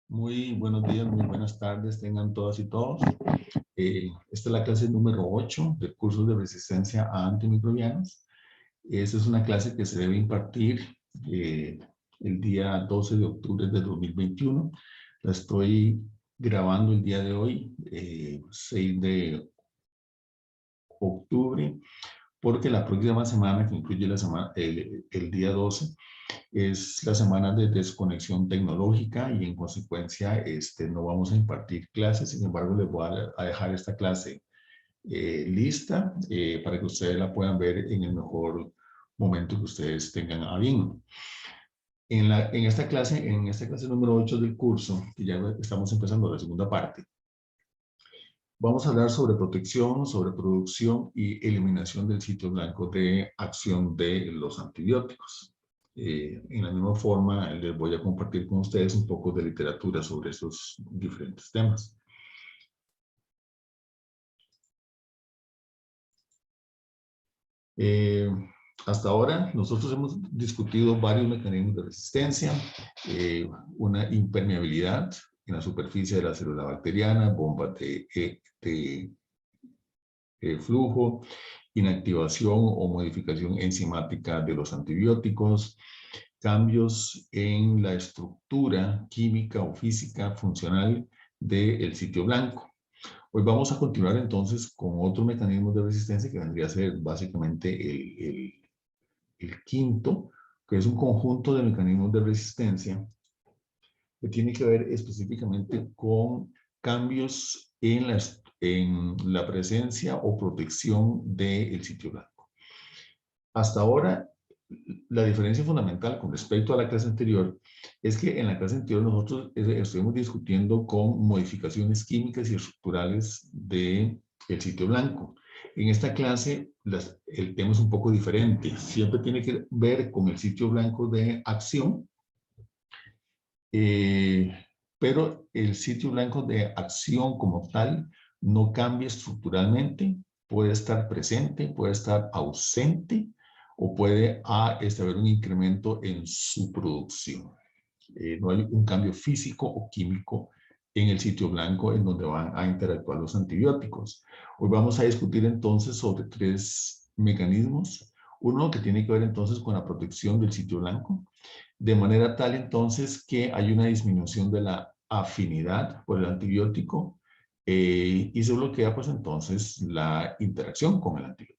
Muy buenos días, muy buenas tardes, tengan todas y todos. Esta es la clase número 8 del curso de resistencia a antimicrobianos. Esta es una clase que se debe impartir eh, el día 12 de octubre de 2021. La estoy grabando el día de hoy, 6 de octubre, porque la próxima semana, que incluye el día 12, es la semana de desconexión tecnológica y en consecuencia no vamos a impartir clases. Sin embargo, les voy a dejar esta clase lista para que ustedes la puedan ver en el mejor momento que ustedes tengan a bien. En esta clase número 8 del curso, que ya estamos empezando la segunda parte, vamos a hablar sobre protección, sobre producción y eliminación del sitio blanco de acción de los antibióticos. En la misma forma, les voy a compartir con ustedes un poco de literatura sobre estos diferentes temas. Hasta ahora, nosotros hemos discutido varios mecanismos de resistencia, una impermeabilidad en la superficie de la célula bacteriana, bombas de flujo, inactivación o modificación enzimática de los antibióticos, cambios en la estructura química o física funcional del sitio blanco. Hoy vamos a continuar entonces con otro mecanismo de resistencia que vendría a ser básicamente el quinto, que es un conjunto de mecanismos de resistencia que tiene que ver específicamente con cambios en la presencia o protección del sitio blanco. Hasta ahora, la diferencia fundamental con respecto a la clase anterior es que en la clase anterior nosotros estuvimos discutiendo con modificaciones químicas y estructurales del sitio blanco. En esta clase el tema es un poco diferente. Siempre tiene que ver con el sitio blanco de acción, pero el sitio blanco de acción como tal no cambia estructuralmente, puede estar presente, puede estar ausente o puede haber un incremento en su producción. No hay un cambio físico o químico en el sitio blanco en donde van a interactuar los antibióticos. Hoy vamos a discutir entonces sobre tres mecanismos. Uno que tiene que ver entonces con la protección del sitio blanco, de manera tal entonces que hay una disminución de la afinidad por el antibiótico y se bloquea pues entonces la interacción con el antibiótico.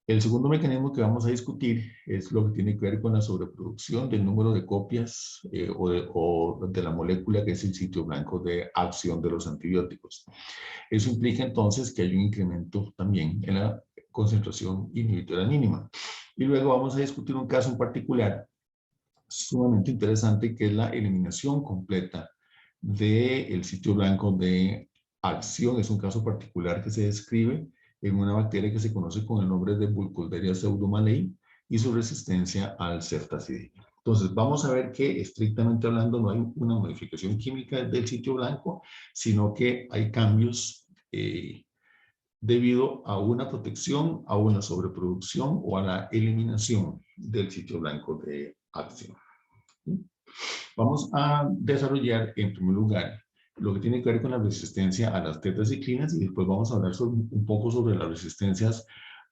El segundo mecanismo que vamos a discutir es lo que tiene que ver con la sobreproducción del número de copias o de la molécula que es el sitio blanco de acción de los antibióticos. Eso implica entonces que hay un incremento también en la concentración inhibitoria mínima. Y luego vamos a discutir un caso en particular sumamente interesante que es la eliminación completa del sitio blanco de acción. Es un caso particular que se describe en una bacteria que se conoce con el nombre de Burkholderia pseudomallei y su resistencia al ceftazidime. Entonces, vamos a ver que estrictamente hablando no hay una modificación química del sitio blanco, sino que hay cambios debido a una protección, a una sobreproducción o a la eliminación del sitio blanco de acción. Vamos a desarrollar en primer lugar lo que tiene que ver con la resistencia a las tetraciclinas y después vamos a hablar un poco sobre las resistencias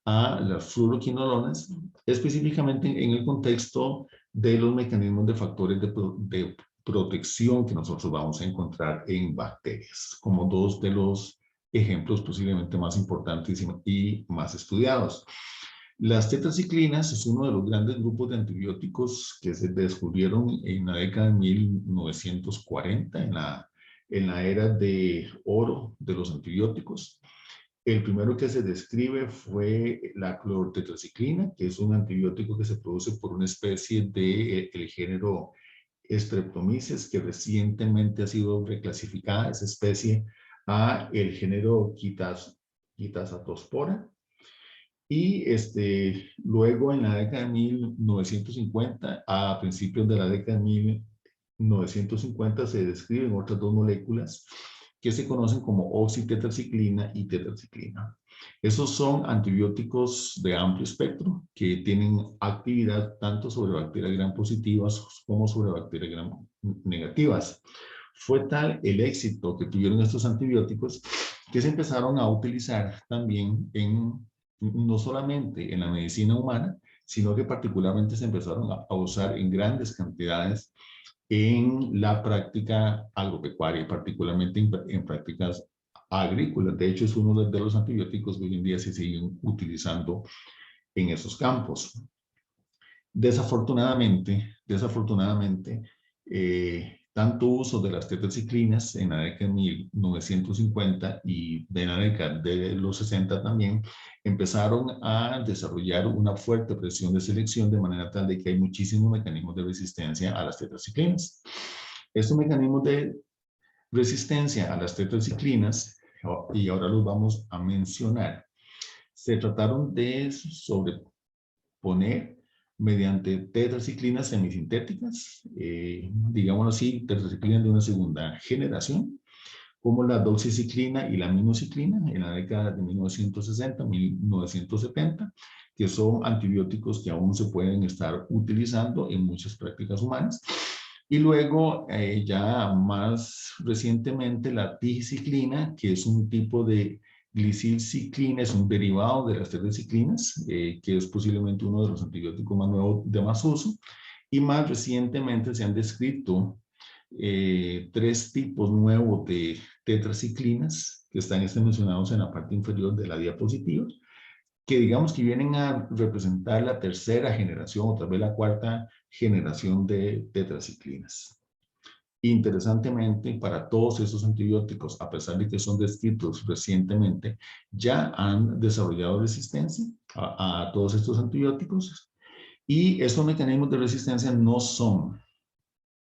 a las fluoroquinolonas, específicamente en el contexto de los mecanismos de factores de protección que nosotros vamos a encontrar en bacterias, como dos de los ejemplos posiblemente más importantes y más estudiados. Las tetraciclinas es uno de los grandes grupos de antibióticos que se descubrieron en la década de 1940, en la era de oro de los antibióticos. El primero que se describe fue la clorotetraciclina, que es un antibiótico que se produce por una especie del género Streptomyces, que recientemente ha sido reclasificada esa especie a el género Quitazatospora. Y luego en la década de 1950, a principios de la década de 1950, se describen otras dos moléculas que se conocen como oxitetraciclina y tetraciclina. Esos son antibióticos de amplio espectro que tienen actividad tanto sobre bacterias gram positivas como sobre bacterias gram negativas. Fue tal el éxito que tuvieron estos antibióticos que se empezaron a utilizar también no solamente en la medicina humana, sino que particularmente se empezaron a usar en grandes cantidades en la práctica agropecuaria, particularmente en prácticas agrícolas. De hecho, es uno de los antibióticos que hoy en día se siguen utilizando en esos campos. Desafortunadamente, tanto uso de las tetraciclinas en la década de 1950 y en la década de los 60 también empezaron a desarrollar una fuerte presión de selección de manera tal de que hay muchísimos mecanismos de resistencia a las tetraciclinas. Estos mecanismos de resistencia a las tetraciclinas, y ahora los vamos a mencionar, se trataron de sobreponer mediante tetraciclinas semisintéticas, digámoslo así, tetraciclinas de una segunda generación, como la doxiciclina y la minociclina en la década de 1960, 1970, que son antibióticos que aún se pueden estar utilizando en muchas prácticas humanas. Y luego, ya más recientemente, la tigiciclina, que es un tipo de glicilciclina, es un derivado de las tetraciclinas, que es posiblemente uno de los antibióticos más nuevos de más uso. Y más recientemente se han descrito 3 tipos nuevos de tetraciclinas que están mencionados en la parte inferior de la diapositiva, que digamos que vienen a representar la tercera generación o tal vez la cuarta generación de tetraciclinas. Interesantemente, para todos esos antibióticos, a pesar de que son descritos recientemente, ya han desarrollado resistencia a todos estos antibióticos, y estos mecanismos de resistencia no son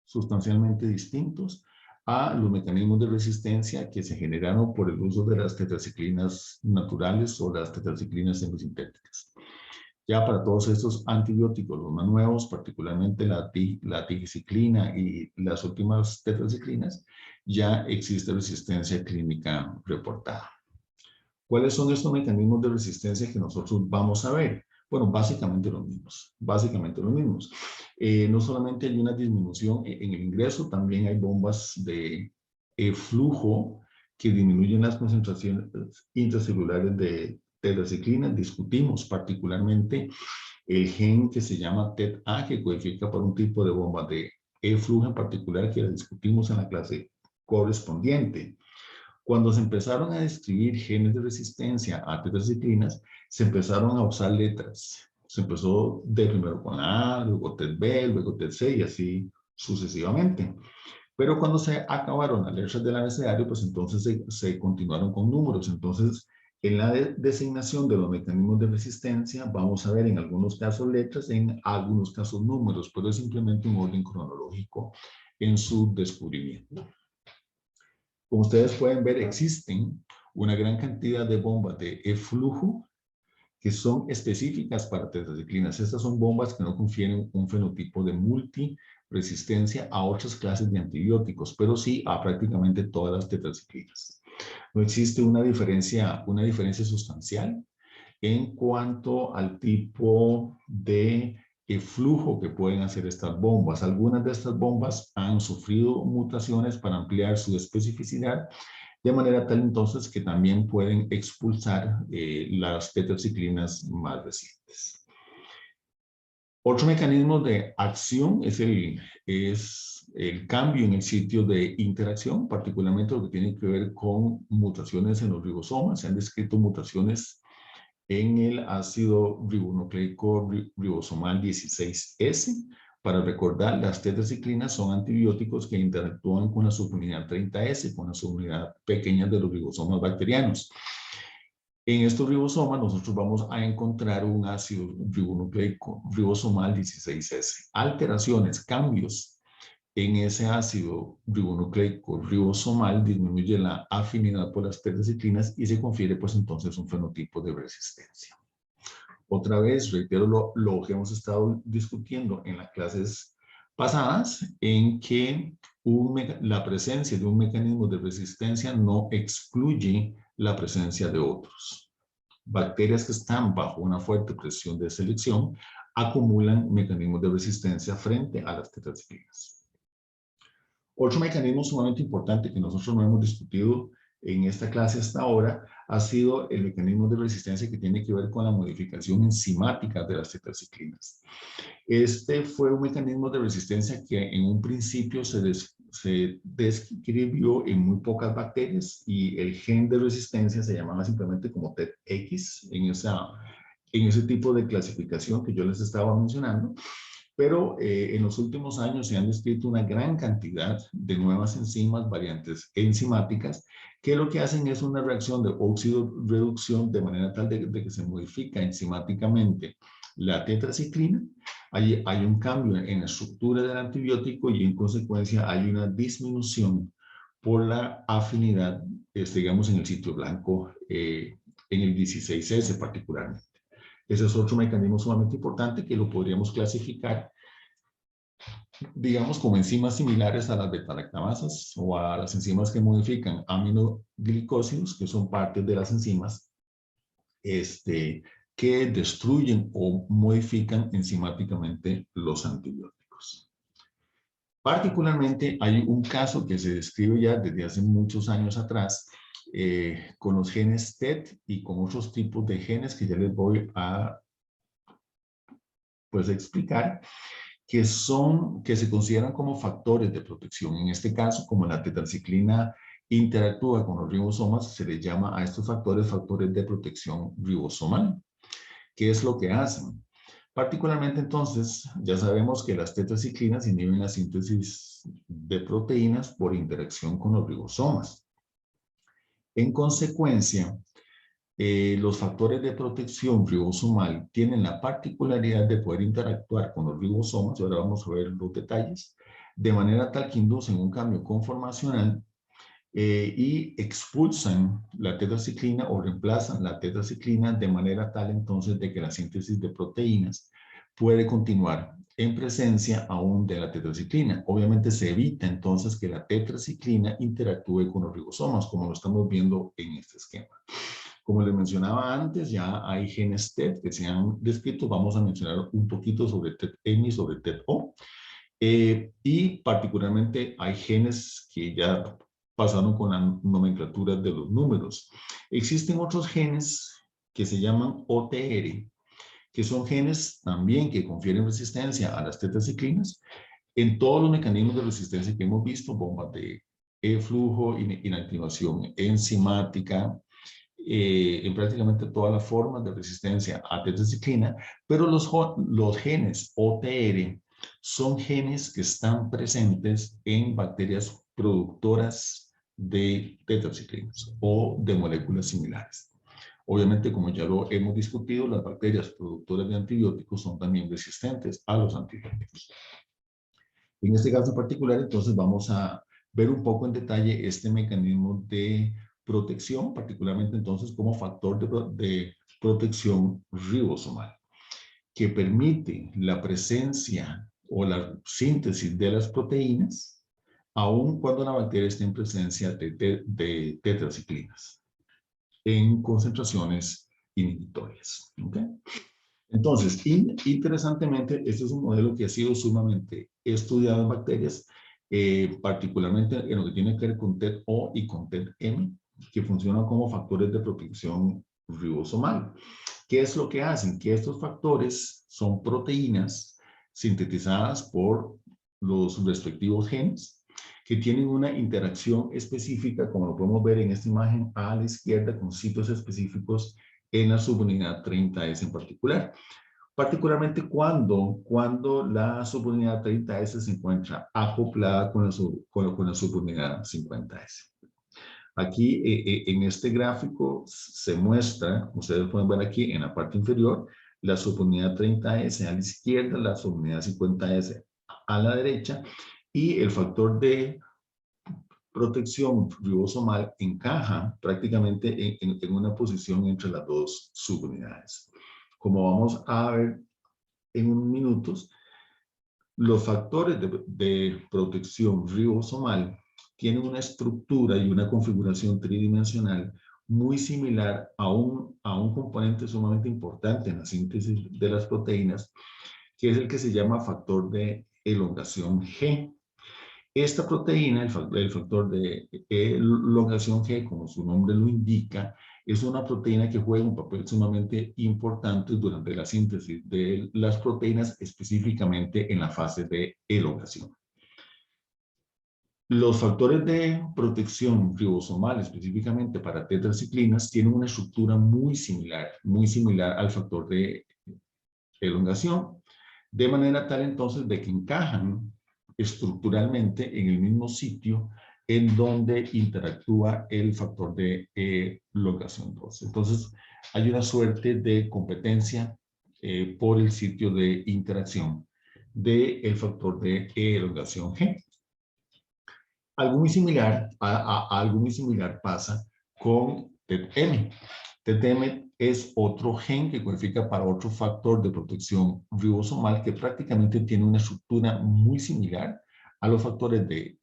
sustancialmente distintos a los mecanismos de resistencia que se generaron por el uso de las tetraciclinas naturales o las tetraciclinas semisintéticas. Ya para todos estos antibióticos, los más nuevos, particularmente la tigiciclina y las últimas tetraciclinas, ya existe resistencia clínica reportada. ¿Cuáles son estos mecanismos de resistencia que nosotros vamos a ver? Bueno, básicamente los mismos, no solamente hay una disminución en el ingreso, también hay bombas de flujo que disminuyen las concentraciones intracelulares de tetraciclina. Discutimos particularmente el gen que se llama TET-A, que codifica por un tipo de bomba de flujo en particular, que la discutimos en la clase correspondiente. Cuando se empezaron a describir genes de resistencia a tetraciclinas, se empezaron a usar letras. Se empezó de primero con la A, luego TET-B, luego TET-C y así sucesivamente. Pero cuando se acabaron las letras del abecedario, pues entonces se continuaron con números. Entonces, en la designación de los mecanismos de resistencia, vamos a ver en algunos casos letras, en algunos casos números, pero es simplemente un orden cronológico en su descubrimiento. Como ustedes pueden ver, existen una gran cantidad de bombas de flujo que son específicas para tetraciclinas. Estas son bombas que no confieren un fenotipo de multiresistencia a otras clases de antibióticos, pero sí a prácticamente todas las tetraciclinas. No existe una diferencia sustancial en cuanto al tipo de flujo que pueden hacer estas bombas. Algunas de estas bombas han sufrido mutaciones para ampliar su especificidad, de manera tal entonces que también pueden expulsar las tetraciclinas más recientes. Otro mecanismo de acción es el cambio en el sitio de interacción, particularmente lo que tiene que ver con mutaciones en los ribosomas. Se han descrito mutaciones en el ácido ribonucleico ribosomal 16S. Para recordar, las tetraciclinas son antibióticos que interactúan con la subunidad 30S, con la subunidad pequeña de los ribosomas bacterianos. En estos ribosomas nosotros vamos a encontrar un ácido ribonucleico ribosomal 16S. Alteraciones, cambios en ese ácido ribonucleico ribosomal disminuye la afinidad por las tetraciclinas y se confiere pues entonces un fenotipo de resistencia. Otra vez, reitero lo que hemos estado discutiendo en las clases pasadas, en que la presencia de un mecanismo de resistencia no excluye la presencia de otros. Bacterias que están bajo una fuerte presión de selección acumulan mecanismos de resistencia frente a las tetraciclinas. Otro mecanismo sumamente importante que nosotros no hemos discutido en esta clase hasta ahora ha sido el mecanismo de resistencia que tiene que ver con la modificación enzimática de las tetraciclinas. Este fue un mecanismo de resistencia que en un principio se describió en muy pocas bacterias y el gen de resistencia se llamaba simplemente como TETx en ese tipo de clasificación que yo les estaba mencionando. Pero en los últimos años se han descrito una gran cantidad de nuevas enzimas, variantes enzimáticas, que lo que hacen es una reacción de óxido-reducción de manera tal de que se modifica enzimáticamente la tetraciclina. Hay un cambio en la estructura del antibiótico y en consecuencia hay una disminución por la afinidad, digamos, en el sitio blanco, en el 16S particularmente. Ese es otro mecanismo sumamente importante que lo podríamos clasificar, digamos, como enzimas similares a las beta-lactamasas o a las enzimas que modifican aminoglicósidos, que son parte de las enzimas que destruyen o modifican enzimáticamente los antibióticos. Particularmente hay un caso que se describe ya desde hace muchos años atrás con los genes TET y con otros tipos de genes que ya les voy a explicar, que se consideran como factores de protección. En este caso, como la tetraciclina interactúa con los ribosomas, se les llama a estos factores de protección ribosomal. ¿Qué es lo que hacen? Particularmente entonces, ya sabemos que las tetraciclinas inhiben la síntesis de proteínas por interacción con los ribosomas. En consecuencia, los factores de protección ribosomal tienen la particularidad de poder interactuar con los ribosomas, y ahora vamos a ver los detalles, de manera tal que inducen un cambio conformacional y expulsan la tetraciclina o reemplazan la tetraciclina de manera tal entonces de que la síntesis de proteínas puede continuar en presencia aún de la tetraciclina. Obviamente se evita entonces que la tetraciclina interactúe con los ribosomas, como lo estamos viendo en este esquema. Como les mencionaba antes, ya hay genes TET que se han descrito. Vamos a mencionar un poquito sobre TET-M y sobre TET-O. Y particularmente hay genes que ya pasaron con la nomenclatura de los números. Existen otros genes que se llaman OTR, que son genes también que confieren resistencia a las tetraciclinas en todos los mecanismos de resistencia que hemos visto, bombas de flujo, inactivación enzimática, en prácticamente todas las formas de resistencia a tetraciclina, pero los genes OTR son genes que están presentes en bacterias productoras de tetraciclinas o de moléculas similares. Obviamente, como ya lo hemos discutido, las bacterias productoras de antibióticos son también resistentes a los antibióticos. En este caso particular, entonces, vamos a ver un poco en detalle este mecanismo de protección, particularmente entonces como factor de protección ribosomal, que permite la presencia o la síntesis de las proteínas, aun cuando la bacteria esté en presencia de tetraciclinas, en concentraciones inhibitorias. ¿Okay? Entonces, interesantemente, este es un modelo que ha sido sumamente estudiado en bacterias, particularmente en lo que tiene que ver con TET-O y con TET-M, que funcionan como factores de protección ribosomal. ¿Qué es lo que hacen? Que estos factores son proteínas sintetizadas por los respectivos genes que tienen una interacción específica, como lo podemos ver en esta imagen a la izquierda, con sitios específicos en la subunidad 30S en particular. Particularmente cuando la subunidad 30S se encuentra acoplada con la subunidad 50S. Aquí en este gráfico se muestra, ustedes pueden ver aquí en la parte inferior, la subunidad 30S a la izquierda, la subunidad 50S a la derecha, y el factor de protección ribosomal encaja prácticamente en una posición entre las dos subunidades. Como vamos a ver en unos minutos, los factores de protección ribosomal tienen una estructura y una configuración tridimensional muy similar a un componente sumamente importante en la síntesis de las proteínas, que es el que se llama factor de elongación G. Esta proteína, el factor de elongación G, como su nombre lo indica, es una proteína que juega un papel sumamente importante durante la síntesis de las proteínas, específicamente en la fase de elongación. Los factores de protección ribosomal, específicamente para tetraciclinas, tienen una estructura muy similar al factor de elongación, de manera tal entonces de que encajan estructuralmente en el mismo sitio en donde interactúa el factor de elongación 2. Entonces, hay una suerte de competencia por el sitio de interacción del factor de elongación G. Algo muy similar, algo muy similar pasa con TET-M. TET-M es otro gen que codifica para otro factor de protección ribosomal que prácticamente tiene una estructura muy similar a los factores de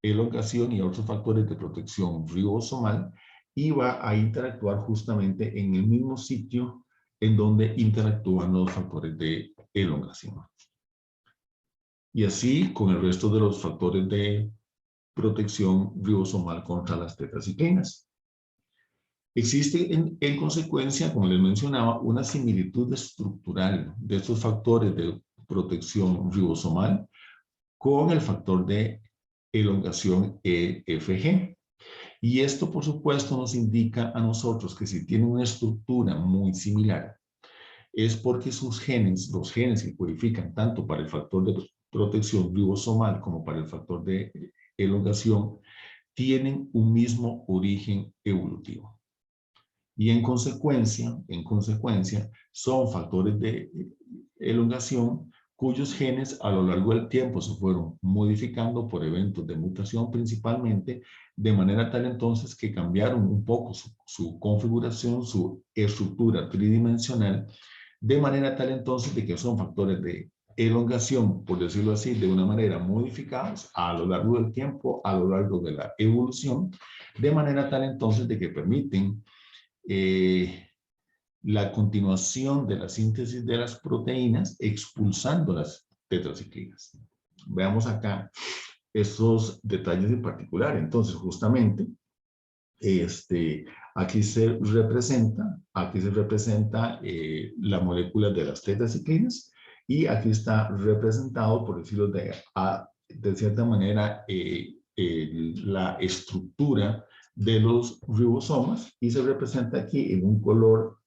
elongación y a otros factores de protección ribosomal y va a interactuar justamente en el mismo sitio en donde interactúan los factores de elongación. Y así con el resto de los factores de protección ribosomal contra las tetraciclinas. Existe en consecuencia, como les mencionaba, una similitud estructural de estos factores de protección ribosomal con el factor de elongación EFG. Y esto, por supuesto, nos indica a nosotros que si tienen una estructura muy similar, es porque sus genes, los genes que codifican tanto para el factor de protección ribosomal como para el factor de elongación, tienen un mismo origen evolutivo. Y en consecuencia, son factores de elongación cuyos genes a lo largo del tiempo se fueron modificando por eventos de mutación principalmente, de manera tal entonces que cambiaron un poco su configuración, su estructura tridimensional, de manera tal entonces de que son factores de elongación, por decirlo así, de una manera modificados a lo largo del tiempo, a lo largo de la evolución, de manera tal entonces de que permiten la continuación de la síntesis de las proteínas expulsando las tetraciclinas. Veamos acá esos detalles en particular. Entonces, justamente, aquí se representa la molécula de las tetraciclinas y aquí está representado, por decirlo de cierta manera, la estructura de los ribosomas y se representa aquí en un color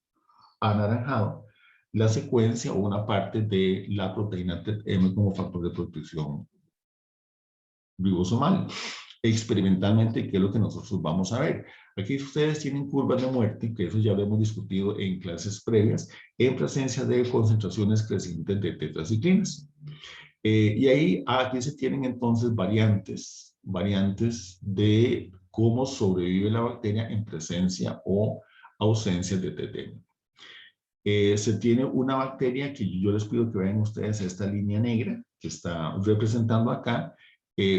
anaranjado la secuencia o una parte de la proteína TET-M como factor de protección ribosomal. Experimentalmente, ¿qué es lo que nosotros vamos a ver? Aquí ustedes tienen curvas de muerte, que eso ya lo hemos discutido en clases previas, en presencia de concentraciones crecientes de tetraciclinas. Y ahí, aquí se tienen entonces variantes de cómo sobrevive la bacteria en presencia o ausencia de TT. Se tiene una bacteria que yo les pido que vean ustedes esta línea negra que está representando acá,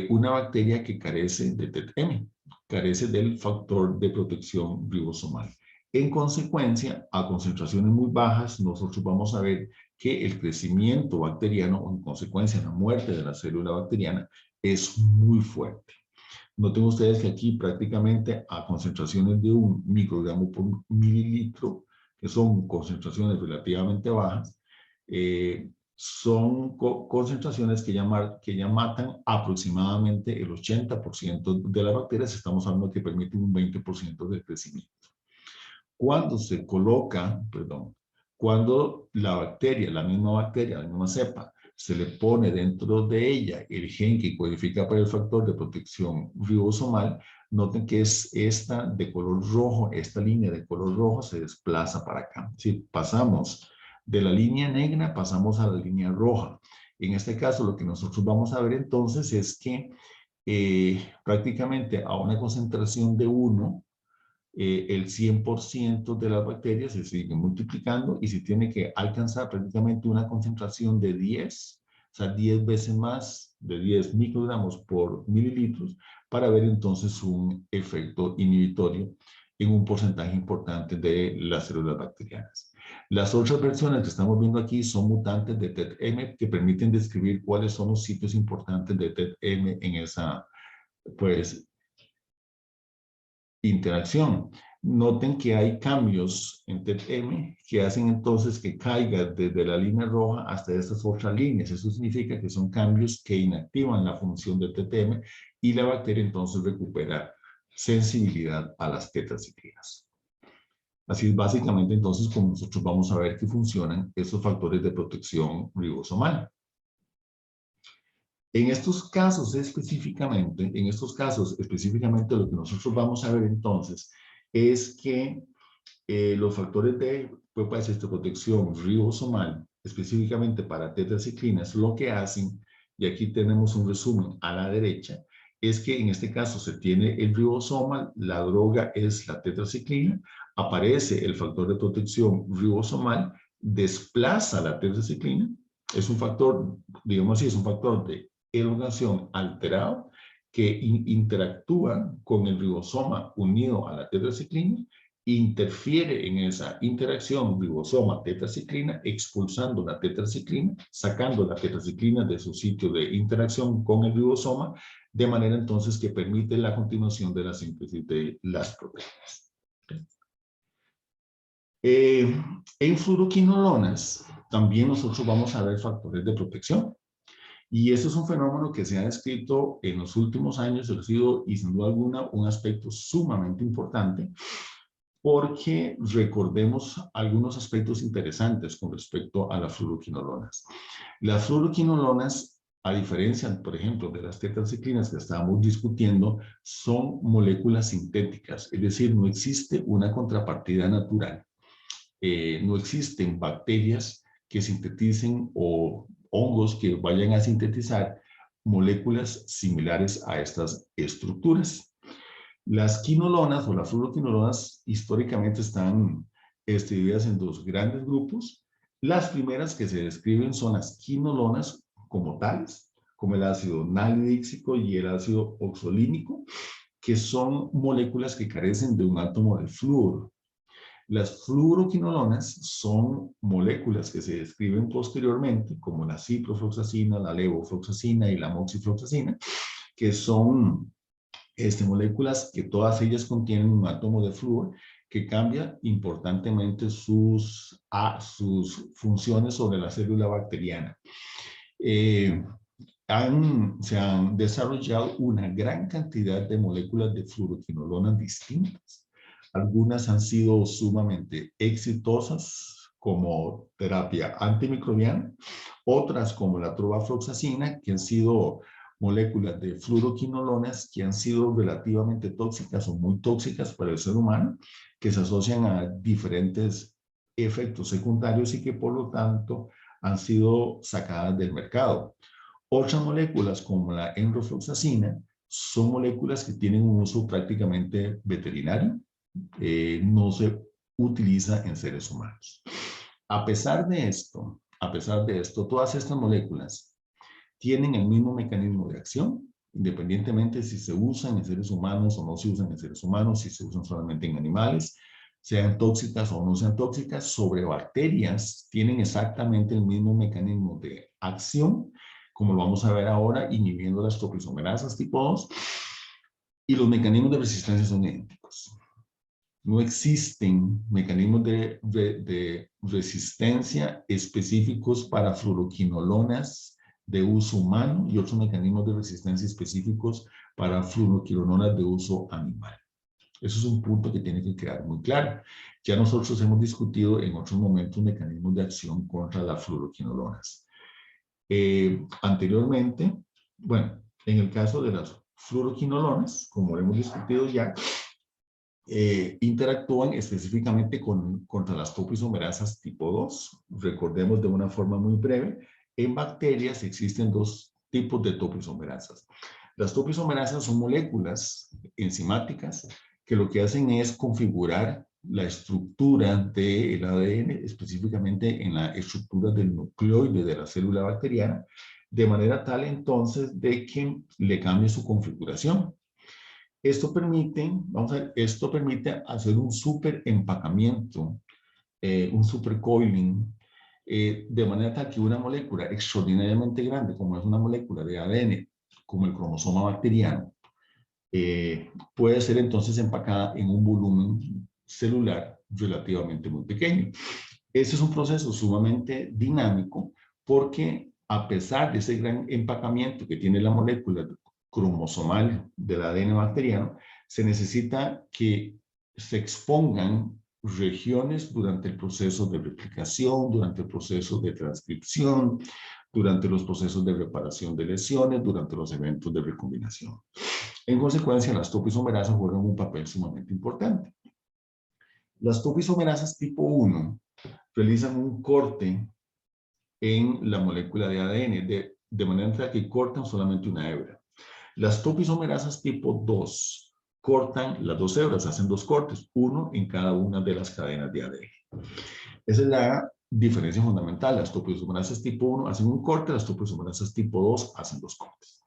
una bacteria que carece de TET-M, carece del factor de protección ribosomal. En consecuencia, a concentraciones muy bajas, nosotros vamos a ver que el crecimiento bacteriano, o en consecuencia la muerte de la célula bacteriana, es muy fuerte. Noten ustedes que aquí prácticamente a concentraciones de 1 microgramo por mililitro, que son concentraciones relativamente bajas, son concentraciones que ya matan aproximadamente el 80% de las bacterias. Estamos hablando que permiten un 20% de crecimiento. Cuando se coloca, cuando la bacteria, la misma cepa, se le pone dentro de ella el gen que codifica para el factor de protección ribosomal, noten que es esta de color rojo, esta línea de color rojo se desplaza para acá. Si pasamos de la línea negra, pasamos a la línea roja. En este caso, lo que nosotros vamos a ver entonces es que prácticamente a una concentración de 1, el 100% de las bacterias se sigue multiplicando y se tiene que alcanzar prácticamente una concentración de 10, o sea, 10 veces más, de 10 microgramos por mililitros, para ver entonces un efecto inhibitorio en un porcentaje importante de las células bacterianas. Las otras versiones que estamos viendo aquí son mutantes de TET-M que permiten describir cuáles son los sitios importantes de TET-M en esa, pues, interacción. Noten que hay cambios en TET-M que hacen entonces que caiga desde la línea roja hasta estas otras líneas. Eso significa que son cambios que inactivan la función de TET-M y la bacteria entonces recupera sensibilidad a las tetraciclinas. Así es básicamente entonces como nosotros vamos a ver que funcionan estos factores de protección ribosomal. En estos casos específicamente, lo que nosotros vamos a ver entonces es que los factores de protección ribosomal, específicamente para tetraciclinas, lo que hacen, y aquí tenemos un resumen a la derecha, es que en este caso se tiene el ribosoma, la droga es la tetraciclina, aparece el factor de protección ribosomal, desplaza la tetraciclina, es un factor, digamos así, es un factor de elongación alterado que interactúa con el ribosoma unido a la tetraciclina, interfiere en esa interacción ribosoma-tetraciclina, expulsando la tetraciclina, sacando la tetraciclina de su sitio de interacción con el ribosoma, de manera entonces que permite la continuación de la síntesis de las proteínas. En fluoroquinolonas también nosotros vamos a ver factores de protección. Y eso es un fenómeno que se ha descrito en los últimos años, ha sido, y sin duda alguna, un aspecto sumamente importante, porque recordemos algunos aspectos interesantes con respecto a las fluoroquinolonas. Las fluoroquinolonas, a diferencia, por ejemplo, de las tetraciclinas que estábamos discutiendo, son moléculas sintéticas, es decir, no existe una contrapartida natural. No existen bacterias que sinteticen o hongos que vayan a sintetizar moléculas similares a estas estructuras. Las quinolonas o las fluoroquinolonas históricamente están divididas en dos grandes grupos. Las primeras que se describen son las quinolonas como tales, como el ácido nalidíxico y el ácido oxolínico, que son moléculas que carecen de un átomo de flúor. Las fluoroquinolonas son moléculas que se describen posteriormente, como la ciprofloxacina, la levofloxacina y la moxifloxacina, que son moléculas que todas ellas contienen un átomo de flúor que cambia importantemente sus funciones sobre la célula bacteriana. Se han desarrollado una gran cantidad de moléculas de fluoroquinolonas distintas. Algunas han sido sumamente exitosas como terapia antimicrobiana, otras como la trovafloxacina, que han sido moléculas de fluoroquinolonas que han sido relativamente tóxicas o muy tóxicas para el ser humano, que se asocian a diferentes efectos secundarios y que por lo tanto han sido sacadas del mercado. Otras moléculas como la enrofloxacina son moléculas que tienen un uso prácticamente veterinario, no se utiliza en seres humanos. A pesar de esto, todas estas moléculas tienen el mismo mecanismo de acción, independientemente si se usan en seres humanos o no se usan en seres humanos, si se usan solamente en animales, sean tóxicas o no sean tóxicas. Sobre bacterias tienen exactamente el mismo mecanismo de acción, como lo vamos a ver ahora, inhibiendo las topoisomerasas tipo 2, y los mecanismos de resistencia son idénticos. No existen mecanismos de resistencia específicos para fluoroquinolonas de uso humano y otros mecanismos de resistencia específicos para fluoroquinolonas de uso animal. Eso es un punto que tiene que quedar muy claro. Ya nosotros hemos discutido en otros momentos mecanismos de acción contra las fluoroquinolonas. Anteriormente, bueno, en el caso de las fluoroquinolonas, como hemos discutido ya, interactúan específicamente contra las topoisomerasas tipo 2. Recordemos de una forma muy breve, en bacterias existen dos tipos de topoisomerasas. Las topoisomerasas son moléculas enzimáticas que lo que hacen es configurar la estructura del ADN, específicamente en la estructura del nucleoide de la célula bacteriana, de manera tal entonces de que le cambie su configuración. Esto permite, esto permite hacer un súper empacamiento un supercoiling, de manera tal que una molécula extraordinariamente grande, como es una molécula de ADN, como el cromosoma bacteriano, puede ser entonces empacada en un volumen celular relativamente muy pequeño. Ese es un proceso sumamente dinámico porque a pesar de ese gran empacamiento que tiene la molécula cromosomal del ADN bacteriano, se necesita que se expongan regiones durante el proceso de replicación, durante el proceso de transcripción, durante los procesos de reparación de lesiones, durante los eventos de recombinación. En consecuencia, las topoisomerasas juegan un papel sumamente importante. Las topoisomerasas tipo 1 realizan un corte en la molécula de ADN, de manera que cortan solamente una hebra. Las topoisomerasas tipo 2 cortan las dos hebras, hacen dos cortes, uno en cada una de las cadenas de ADN. Esa es la diferencia fundamental. Las topoisomerasas tipo 1 hacen un corte, las topoisomerasas tipo 2 hacen dos cortes.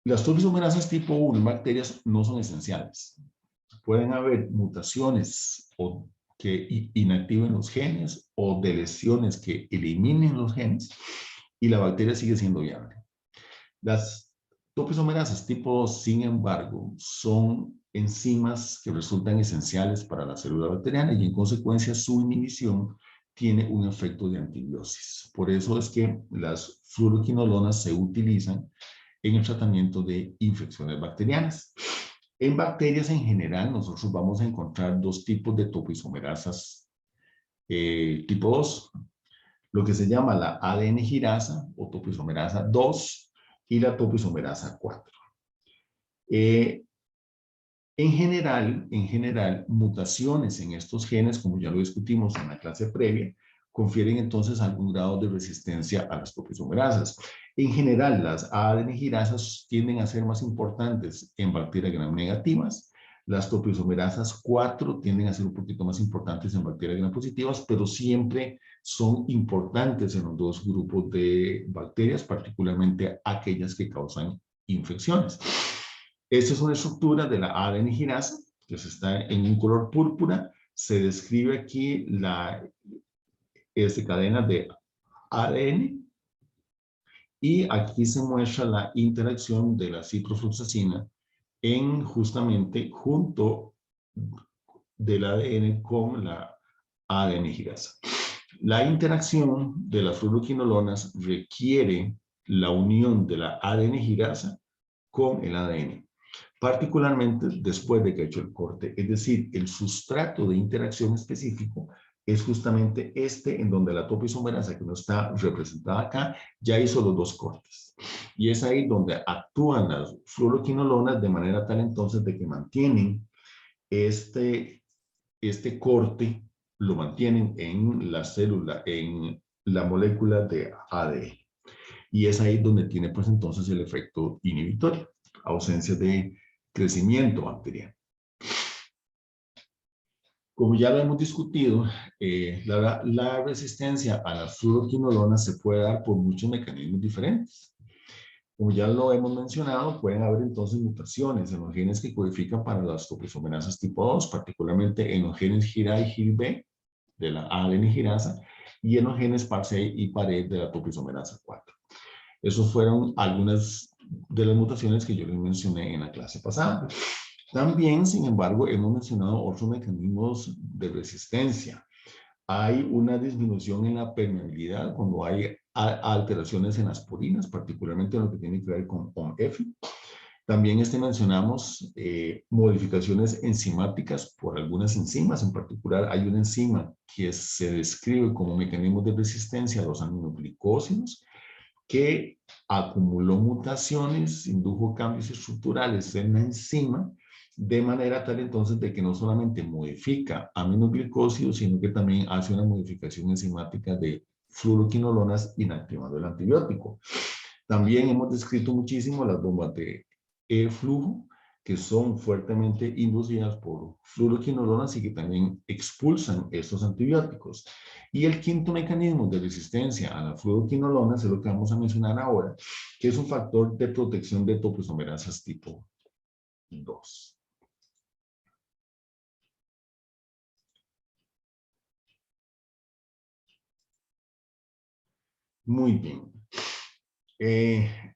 Las topoisomerasas tipo 1 en bacterias no son esenciales. Pueden haber mutaciones que inactiven los genes o de lesiones que eliminen los genes y la bacteria sigue siendo viable. Las topoisomerasas tipo 2, sin embargo, son enzimas que resultan esenciales para la célula bacteriana y en consecuencia su inhibición tiene un efecto de antibiosis. Por eso es que las fluoroquinolonas se utilizan en el tratamiento de infecciones bacterianas. En bacterias en general, nosotros vamos a encontrar dos tipos de topoisomerasas tipo 2, lo que se llama la ADN girasa o topoisomerasa 2 y la topoisomerasa 4. En general, mutaciones en estos genes, como ya lo discutimos en la clase previa, confieren entonces algún grado de resistencia a las topoisomerasas. En general, las ADN girasas tienden a ser más importantes en bacterias gram negativas. Las topoisomerasas 4 tienden a ser un poquito más importantes en bacterias gram positivas, pero siempre son importantes en los dos grupos de bacterias, particularmente aquellas que causan infecciones. Esta es una estructura de la ADN girasa, que está en un color púrpura. Se describe aquí la cadena de ADN y aquí se muestra la interacción de la ciprofloxacina en justamente junto del ADN con la ADN girasa. La interacción de las fluoroquinolonas requiere la unión de la ADN girasa con el ADN, particularmente después de que ha hecho el corte. Es decir, el sustrato de interacción específico es justamente este en donde la topoisomerasa, que no está representada acá, ya hizo los dos cortes. Y es ahí donde actúan las fluoroquinolonas de manera tal entonces de que mantienen este corte, lo mantienen en la célula, en la molécula de ADN. Y es ahí donde tiene pues entonces el efecto inhibitorio, ausencia de crecimiento bacteriano. Como ya lo hemos discutido, la resistencia a las fluoroquinolonas se puede dar por muchos mecanismos diferentes. Como ya lo hemos mencionado, pueden haber entonces mutaciones en los genes que codifican para las topoisomerasas tipo 2, particularmente en los genes GIRA y GIRB de la ADN girasa y en los genes PAR6 y PARE de la topoisomerasa 4. Esas fueron algunas de las mutaciones que yo les mencioné en la clase pasada. También, sin embargo, hemos mencionado otros mecanismos de resistencia. Hay una disminución en la permeabilidad cuando hay alteraciones en las purinas, particularmente en lo que tiene que ver con OMF. También mencionamos modificaciones enzimáticas por algunas enzimas. En particular, hay una enzima que se describe como mecanismo de resistencia a los aminoglicósidos, que acumuló mutaciones, indujo cambios estructurales en la enzima, de manera tal entonces de que no solamente modifica aminoglicósidos, sino que también hace una modificación enzimática de fluoroquinolonas inactivando el antibiótico. También hemos descrito muchísimo las bombas de flujo, que son fuertemente inducidas por fluoroquinolonas y que también expulsan estos antibióticos. Y el quinto mecanismo de resistencia a la fluoroquinolonas es lo que vamos a mencionar ahora, que es un factor de protección de topoisomerasas tipo 2. Muy bien.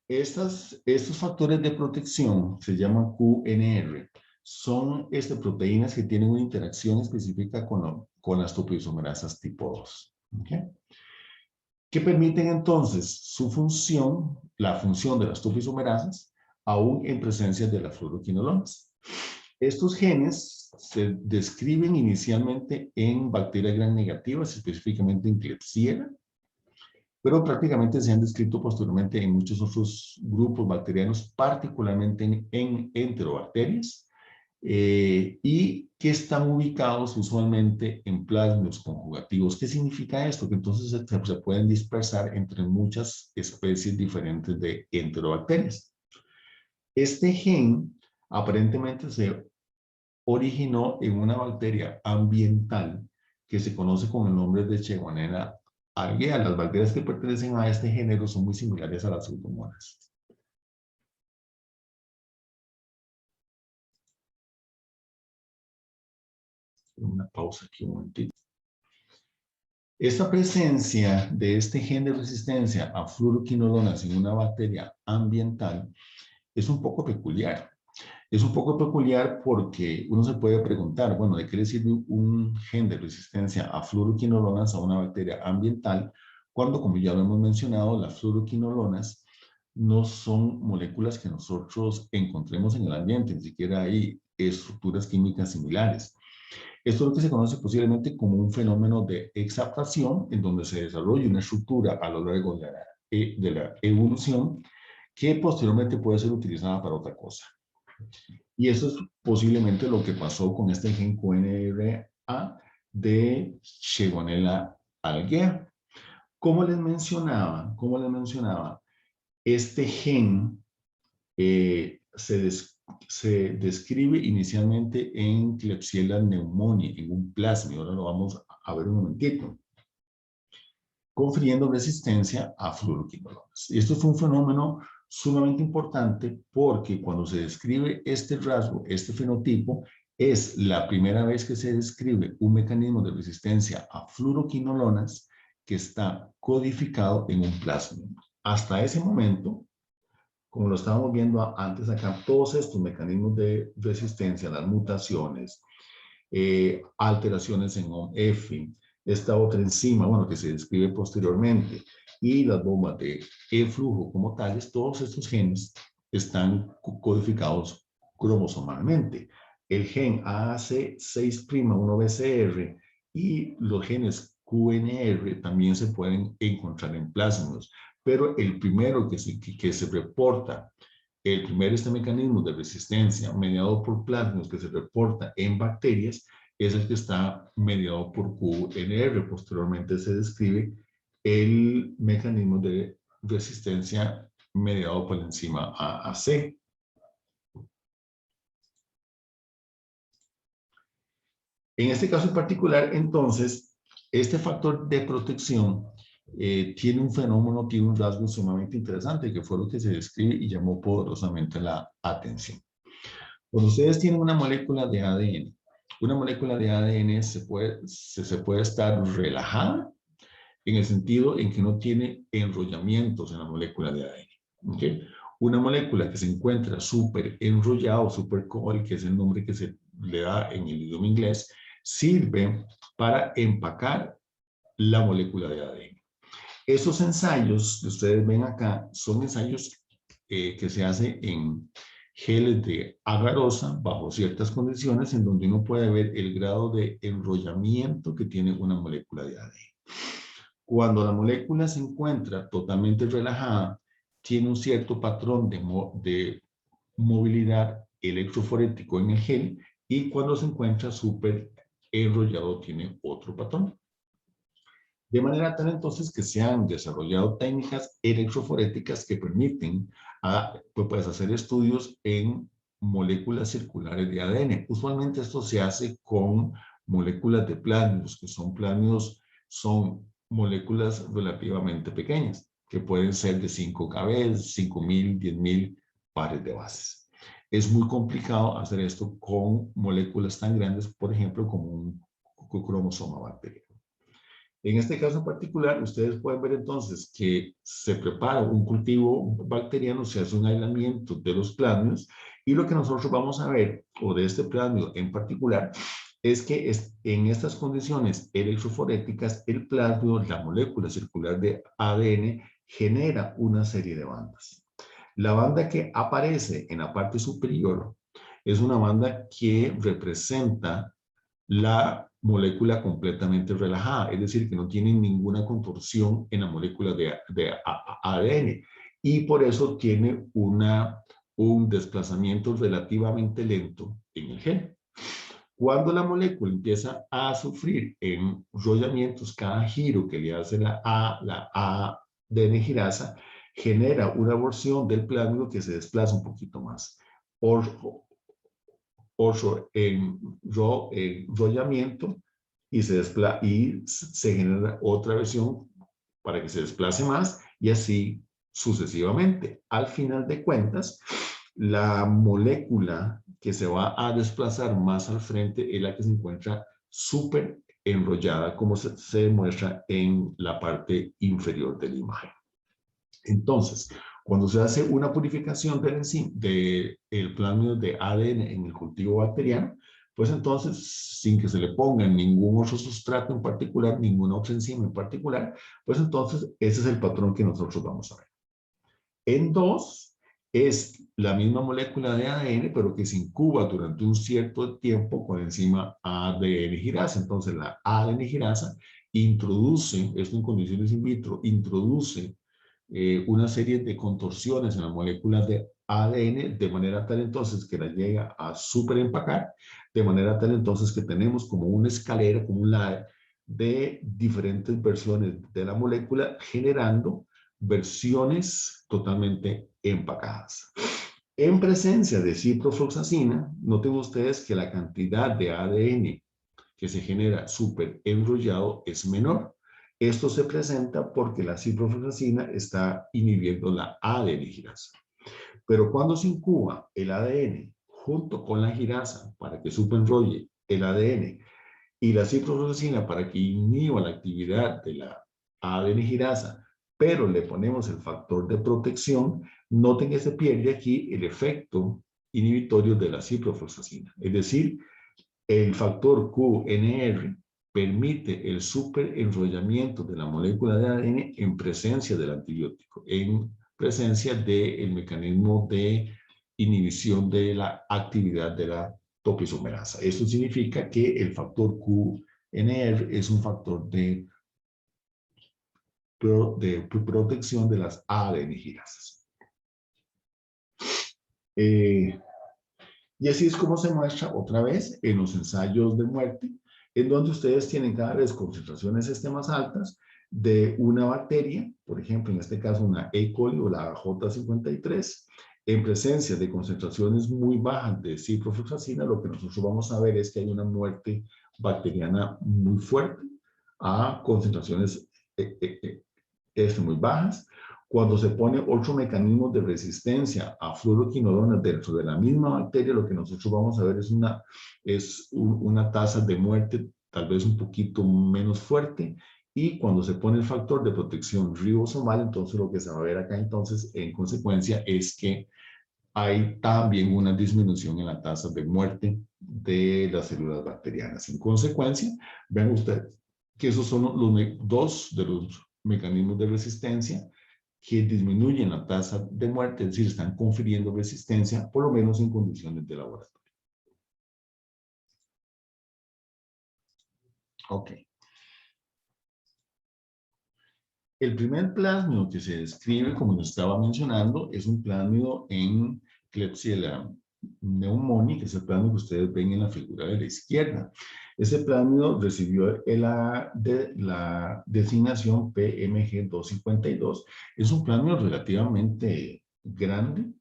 Estos factores de protección se llaman QNR. Son proteínas que tienen una interacción específica con las topoisomerasas tipo 2. ¿Okay? Que permiten entonces su función, la función de las topoisomerasas, aún en presencia de las fluoroquinolonas. Estos genes se describen inicialmente en bacterias gram negativas, específicamente en Klebsiella, pero prácticamente se han descrito posteriormente en muchos otros grupos bacterianos, particularmente en enterobacterias, y que están ubicados usualmente en plasmidos conjugativos. ¿Qué significa esto? Que entonces se pueden dispersar entre muchas especies diferentes de enterobacterias. Este gen aparentemente se originó en una bacteria ambiental que se conoce con el nombre de Shigella algae. Las bacterias que pertenecen a este género son muy similares a las pseudomonas. Una pausa aquí un momentito. Esta presencia de este gen de resistencia a fluoroquinolonas en una bacteria ambiental es un poco peculiar. Es un poco peculiar porque uno se puede preguntar, bueno, ¿de qué le sirve un gen de resistencia a fluoroquinolonas a una bacteria ambiental? Cuando, como ya lo hemos mencionado, las fluoroquinolonas no son moléculas que nosotros encontremos en el ambiente, ni siquiera hay estructuras químicas similares. Esto es lo que se conoce posiblemente como un fenómeno de exaptación, en donde se desarrolla una estructura a lo largo de la evolución que posteriormente puede ser utilizada para otra cosa. Y eso es posiblemente lo que pasó con este gen QNRA de Shigella algae. Como les mencionaba, este gen se describe inicialmente en Klebsiella pneumoniae, en un plasmio. Ahora lo vamos a ver un momentito. Confiriendo resistencia a fluoroquinolonas. Y esto fue un fenómeno sumamente importante porque cuando se describe este rasgo, este fenotipo, es la primera vez que se describe un mecanismo de resistencia a fluoroquinolonas que está codificado en un plasmio. Hasta ese momento, como lo estábamos viendo antes acá, todos estos mecanismos de resistencia, las mutaciones, alteraciones en OMF, esta otra enzima, bueno, que se describe posteriormente, y las bombas de flujo como tales, todos estos genes están codificados cromosomalmente. El gen AAC6'1BCR y los genes QNR también se pueden encontrar en plasmidos, pero el primero que se reporta, el primer mecanismo de resistencia mediado por plasmidos que se reporta en bacterias es el que está mediado por QNR. Posteriormente se describe el mecanismo de resistencia mediado por la enzima AAC. En este caso en particular, entonces, este factor de protección tiene un fenómeno, tiene un rasgo sumamente interesante, que fue lo que se describe y llamó poderosamente la atención. Cuando ustedes tienen una molécula de ADN, una molécula de ADN se puede estar relajada en el sentido en que no tiene enrollamientos en la molécula de ADN. ¿Okay? Una molécula que se encuentra súper enrollada o súper coil, que es el nombre que se le da en el idioma inglés, sirve para empacar la molécula de ADN. Esos ensayos que ustedes ven acá son ensayos que se hacen en geles de agarosa bajo ciertas condiciones en donde uno puede ver el grado de enrollamiento que tiene una molécula de ADN. Cuando la molécula se encuentra totalmente relajada, tiene un cierto patrón de movilidad electroforético en el gel y cuando se encuentra súper enrollado tiene otro patrón. De manera tal entonces que se han desarrollado técnicas electroforéticas que permiten pues hacer estudios en moléculas circulares de ADN. Usualmente esto se hace con moléculas de plasmidos, que son moléculas relativamente pequeñas, que pueden ser de 5 kb, 5.000, 10.000 pares de bases. Es muy complicado hacer esto con moléculas tan grandes, por ejemplo, como un cromosoma bacteriano. En este caso en particular, ustedes pueden ver entonces que se prepara un cultivo bacteriano, se hace un aislamiento de los plasmidos, y lo que nosotros vamos a ver, o de este plasmido en particular, es que en estas condiciones electroforéticas, el plasmido, la molécula circular de ADN, genera una serie de bandas. La banda que aparece en la parte superior es una banda que representa la molécula completamente relajada, es decir, que no tiene ninguna contorsión en la molécula de ADN, y por eso tiene un desplazamiento relativamente lento en el gen. Cuando la molécula empieza a sufrir enrollamientos, cada giro que le hace la ADN girasa genera una porción del plasmido que se desplaza un poquito más. Otro enrollamiento y se genera otra versión para que se desplace más, y así sucesivamente. Al final de cuentas, la molécula que se va a desplazar más al frente es la que se encuentra súper enrollada, como se demuestra en la parte inferior de la imagen. Entonces, cuando se hace una purificación del plasmido de ADN en el cultivo bacteriano, pues entonces, sin que se le ponga ningún otro sustrato en particular, ninguna otra enzima en particular, pues entonces ese es el patrón que nosotros vamos a ver. En 2 es la misma molécula de ADN, pero que se incuba durante un cierto tiempo con enzima ADN girasa. Entonces la ADN girasa introduce, esto en condiciones in vitro, introduce una serie de contorsiones en las moléculas de ADN, de manera tal entonces que la llega a superempacar, de manera tal entonces que tenemos como una escalera, como un ladder de diferentes versiones de la molécula, generando versiones totalmente empacadas. En presencia de ciprofloxacina, noten ustedes que la cantidad de ADN que se genera súper enrollado es menor. Esto se presenta porque la ciprofloxacina está inhibiendo la ADN girasa. Pero cuando se incuba el ADN junto con la girasa para que superenrolle el ADN y la ciprofloxacina para que inhiba la actividad de la ADN girasa, pero le ponemos el factor de protección, noten que se pierde aquí el efecto inhibitorio de la ciprofloxacina. Es decir, el factor QNR permite el superenrollamiento de la molécula de ADN en presencia del antibiótico, en presencia del mecanismo de inhibición de la actividad de la topoisomerasa. Esto significa que el factor QNR es un factor de protección de las ADN girasas. Y así es como se muestra otra vez en los ensayos de muerte, en donde ustedes tienen cada vez concentraciones más altas de una bacteria, por ejemplo, en este caso una E. coli o la J53, en presencia de concentraciones muy bajas de ciprofloxacina. Lo que nosotros vamos a ver es que hay una muerte bacteriana muy fuerte a concentraciones muy bajas. Cuando se pone otro mecanismo de resistencia a fluoroquinolona dentro de la misma bacteria, lo que nosotros vamos a ver es una tasa de muerte tal vez un poquito menos fuerte. Y cuando se pone el factor de protección ribosomal, entonces lo que se va a ver acá entonces en consecuencia es que hay también una disminución en la tasa de muerte de las células bacterianas. En consecuencia, vean ustedes que esos son dos de los mecanismos de resistencia que disminuyen la tasa de muerte, es decir, están confiriendo resistencia, por lo menos en condiciones de laboratorio. Ok. El primer plásmido que se describe, como les estaba mencionando, es un plásmido en Klebsiella pneumoniae, que es el plásmido que ustedes ven en la figura de la izquierda. Ese plásmido recibió la designación PMG252. Es un plásmido relativamente grande,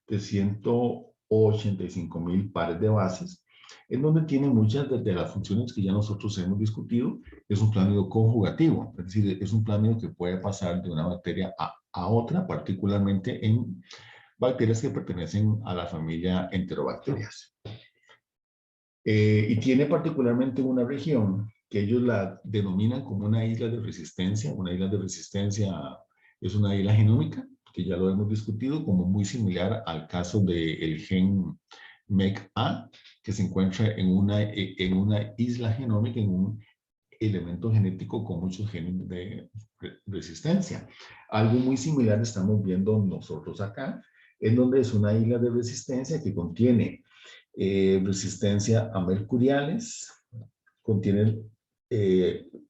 de 185,000 pares de bases, en donde tiene muchas de las funciones que ya nosotros hemos discutido. Es un plásmido conjugativo, es decir, es un plásmido que puede pasar de una bacteria a otra, particularmente en bacterias que pertenecen a la familia Enterobacteriaceae. Y tiene particularmente una región que ellos la denominan como una isla de resistencia. Una isla de resistencia es una isla genómica, que ya lo hemos discutido, como muy similar al caso del gen MECA, que se encuentra en una isla genómica, en un elemento genético con muchos genes de resistencia. Algo muy similar estamos viendo nosotros acá, en donde es una isla de resistencia que contiene resistencia a mercuriales, contiene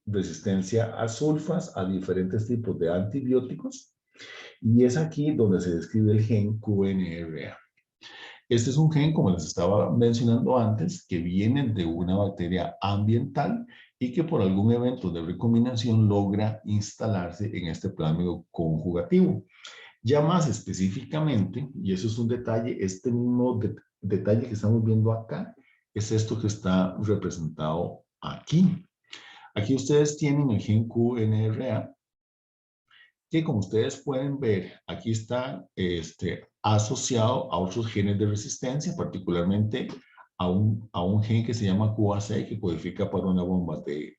resistencia a sulfas, a diferentes tipos de antibióticos, y es aquí donde se describe el gen QNRA. Este es un gen, como les estaba mencionando antes, que viene de una bacteria ambiental y que por algún evento de recombinación logra instalarse en este plano conjugativo. Ya más específicamente, y eso es un detalle, este mismo detalle que estamos viendo acá, es esto que está representado aquí. Aquí ustedes tienen el gen QNRA, que como ustedes pueden ver, aquí está asociado a otros genes de resistencia, particularmente a un gen que se llama QAC, que codifica para una bomba de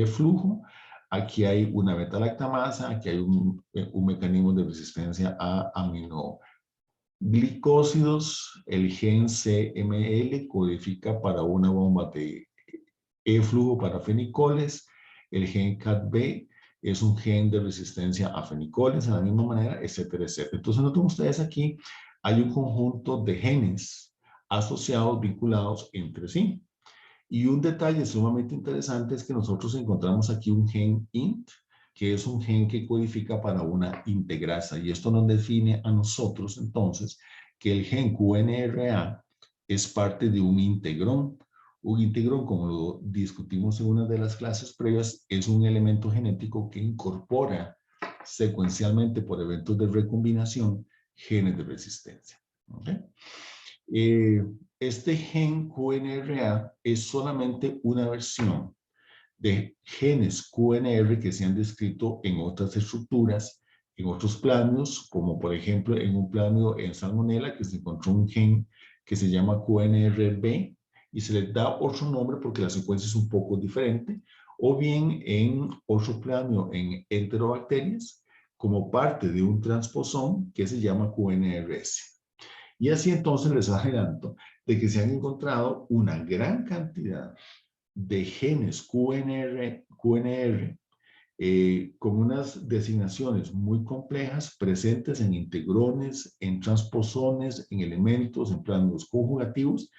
flujo. Aquí hay una beta-lactamasa, aquí hay un mecanismo de resistencia a aminoglicósidos. El gen CML codifica para una bomba de flujo para fenicoles. El gen CATB es un gen de resistencia a fenicoles, de la misma manera, etcétera, etcétera. Entonces, noten ustedes aquí, hay un conjunto de genes asociados, vinculados entre sí. Y un detalle sumamente interesante es que nosotros encontramos aquí un gen INT, que es un gen que codifica para una integrasa. Y esto nos define a nosotros, entonces, que el gen QNRA es parte de un integrón. Un integrón, como lo discutimos en una de las clases previas, es un elemento genético que incorpora secuencialmente por eventos de recombinación genes de resistencia. ¿Okay? Este gen QNRA es solamente una versión de genes QNR que se han descrito en otras estructuras, en otros planos, como por ejemplo en un plano en Salmonella, que se encontró un gen que se llama QNRB y se le da otro nombre porque la secuencia es un poco diferente, o bien en otro plano en enterobacterias, como parte de un transposón que se llama QNRS. Y así entonces les adelanto de que se han encontrado una gran cantidad de genes QNR con unas designaciones muy complejas presentes en integrones, en transposones, en elementos, en planos conjugativos,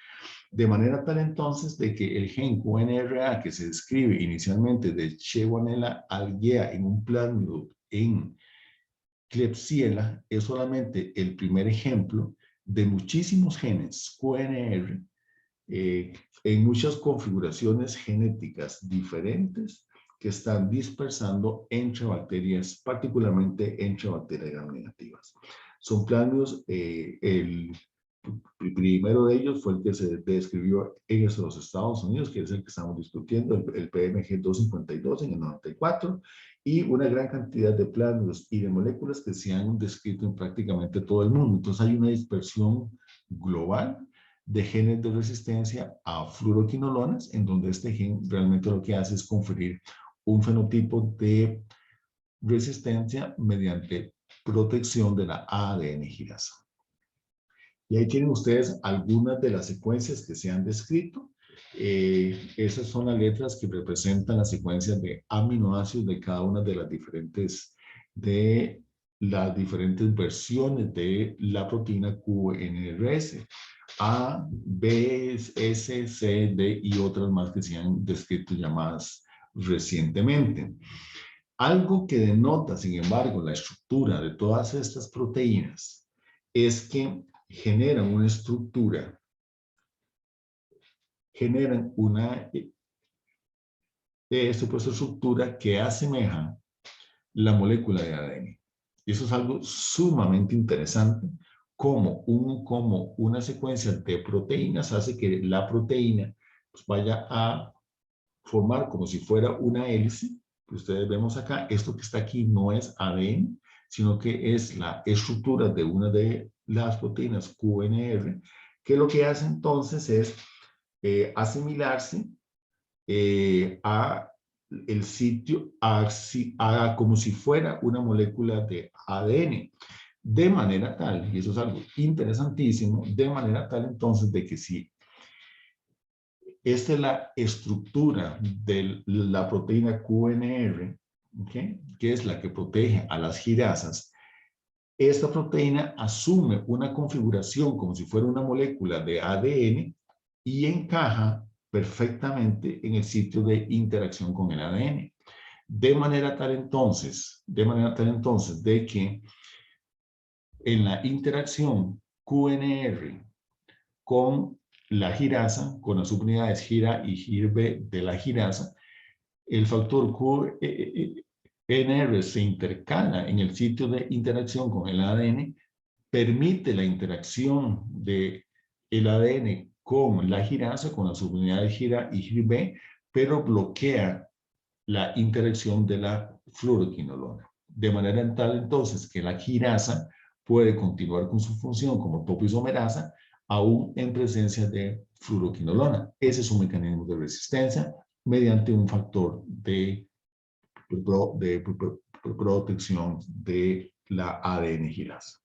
de manera tal entonces de que el gen QNRA que se describe inicialmente de Shewonella algea en un plano en Klebsiella es solamente el primer ejemplo de muchísimos genes QNR en muchas configuraciones genéticas diferentes que están dispersando entre bacterias, particularmente entre bacterias gram negativas. Son planos, el primero de ellos fue el que se describió en los Estados Unidos, que es el que estamos discutiendo, el PMG 252 en el 94, y una gran cantidad de planos y de moléculas que se han descrito en prácticamente todo el mundo. Entonces hay una dispersión global de genes de resistencia a fluoroquinolonas, en donde este gen realmente lo que hace es conferir un fenotipo de resistencia mediante protección de la ADN girasa. Y ahí tienen ustedes algunas de las secuencias que se han descrito. Esas son las letras que representan las secuencias de aminoácidos de cada una de las diferentes versiones de la proteína QNRS. A, B, S, C, D y otras más que se han descrito ya más recientemente. Algo que denota, sin embargo, la estructura de todas estas proteínas es que generan una estructura, generan una supuesta estructura que asemeja la molécula de ADN. Y eso es algo sumamente interesante, como una secuencia de proteínas hace que la proteína pues, vaya a formar como si fuera una hélice, que ustedes vemos acá. Esto que está aquí no es ADN, sino que es la estructura de una de las proteínas QNR, que lo que hace entonces es asimilarse a el sitio, como si fuera una molécula de ADN. De manera tal, y eso es algo interesantísimo, de manera tal entonces de que si esta es la estructura de la proteína QNR, ¿okay?, que es la que protege a las girasas, esta proteína asume una configuración como si fuera una molécula de ADN y encaja perfectamente en el sitio de interacción con el ADN. De manera tal entonces de que en la interacción QNR con la girasa, con las subunidades gira y GIRB de la girasa, el factor QNR se intercala en el sitio de interacción con el ADN, permite la interacción del ADN con la girasa, con las subunidades gira y GIRB, pero bloquea la interacción de la fluoroquinolona. De manera tal entonces que la girasa puede continuar con su función como topoisomerasa aún en presencia de fluoroquinolona. Ese es un mecanismo de resistencia mediante un factor de protección de la ADN girasa.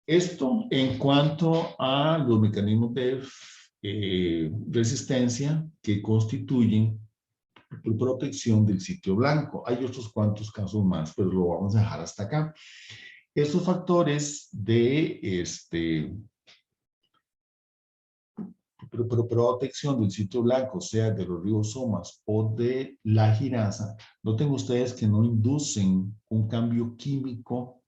Esto en cuanto a los mecanismos de resistencia que constituyen protección del sitio blanco. Hay otros cuantos casos más, pero lo vamos a dejar hasta acá. Estos factores de protección del sitio blanco, sea de los ribosomas o de la girasa, noten ustedes que no inducen un cambio químico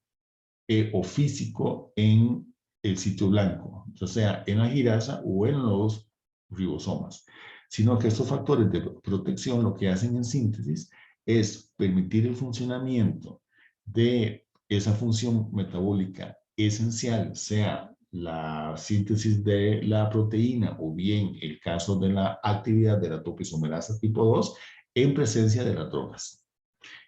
o físico en el sitio blanco, o sea, en la girasa o en los ribosomas, sino que estos factores de protección lo que hacen en síntesis es permitir el funcionamiento de esa función metabólica esencial, sea la síntesis de la proteína o bien el caso de la actividad de la topoisomerasa tipo 2 en presencia de las drogas.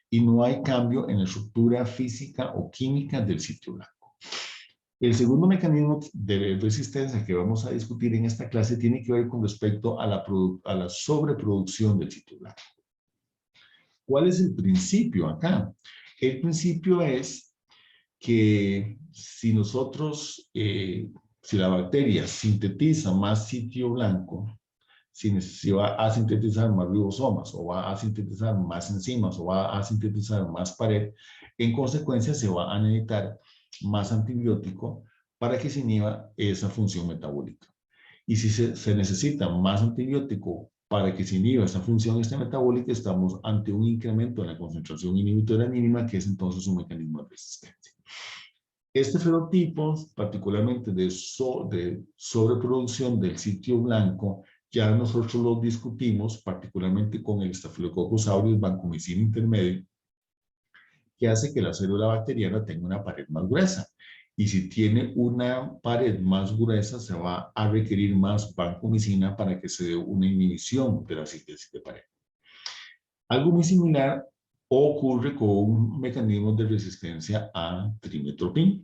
Y no hay cambio en la estructura física o química del sitio blanco. El segundo mecanismo de resistencia que vamos a discutir en esta clase tiene que ver con respecto a la sobreproducción del sitio blanco. ¿Cuál es el principio acá? El principio es que si nosotros, si la bacteria sintetiza más sitio blanco, si va a sintetizar más ribosomas o va a sintetizar más enzimas o va a sintetizar más pared, en consecuencia se va a necesitar más antibiótico para que se inhiba esa función metabólica. Y si se necesita más antibiótico para que se inhiba esa función metabólica, estamos ante un incremento en la concentración inhibitora mínima, que es entonces un mecanismo de resistencia. Este fenotipo, particularmente de sobreproducción del sitio blanco, ya nosotros lo discutimos, particularmente con el Staphylococcus aureus vancomicin intermedio, que hace que la célula bacteriana tenga una pared más gruesa. Y si tiene una pared más gruesa, se va a requerir más vancomicina para que se dé una inhibición de la síntesis de pared. Algo muy similar ocurre con un mecanismo de resistencia a trimmetoprim.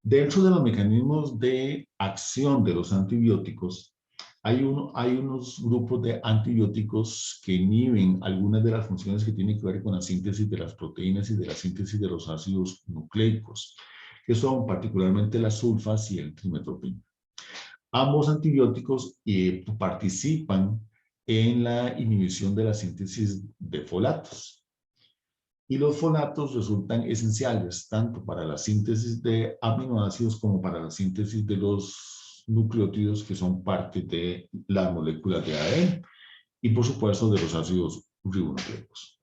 Dentro de los mecanismos de acción de los antibióticos, hay unos grupos de antibióticos que inhiben algunas de las funciones que tienen que ver con la síntesis de las proteínas y de la síntesis de los ácidos nucleicos, que son particularmente las sulfas y el trimmetoprim. Ambos antibióticos participan en la inhibición de la síntesis de folatos. Y los folatos resultan esenciales tanto para la síntesis de aminoácidos como para la síntesis de los nucleótidos que son parte de las moléculas de ADN y por supuesto de los ácidos ribonucleicos.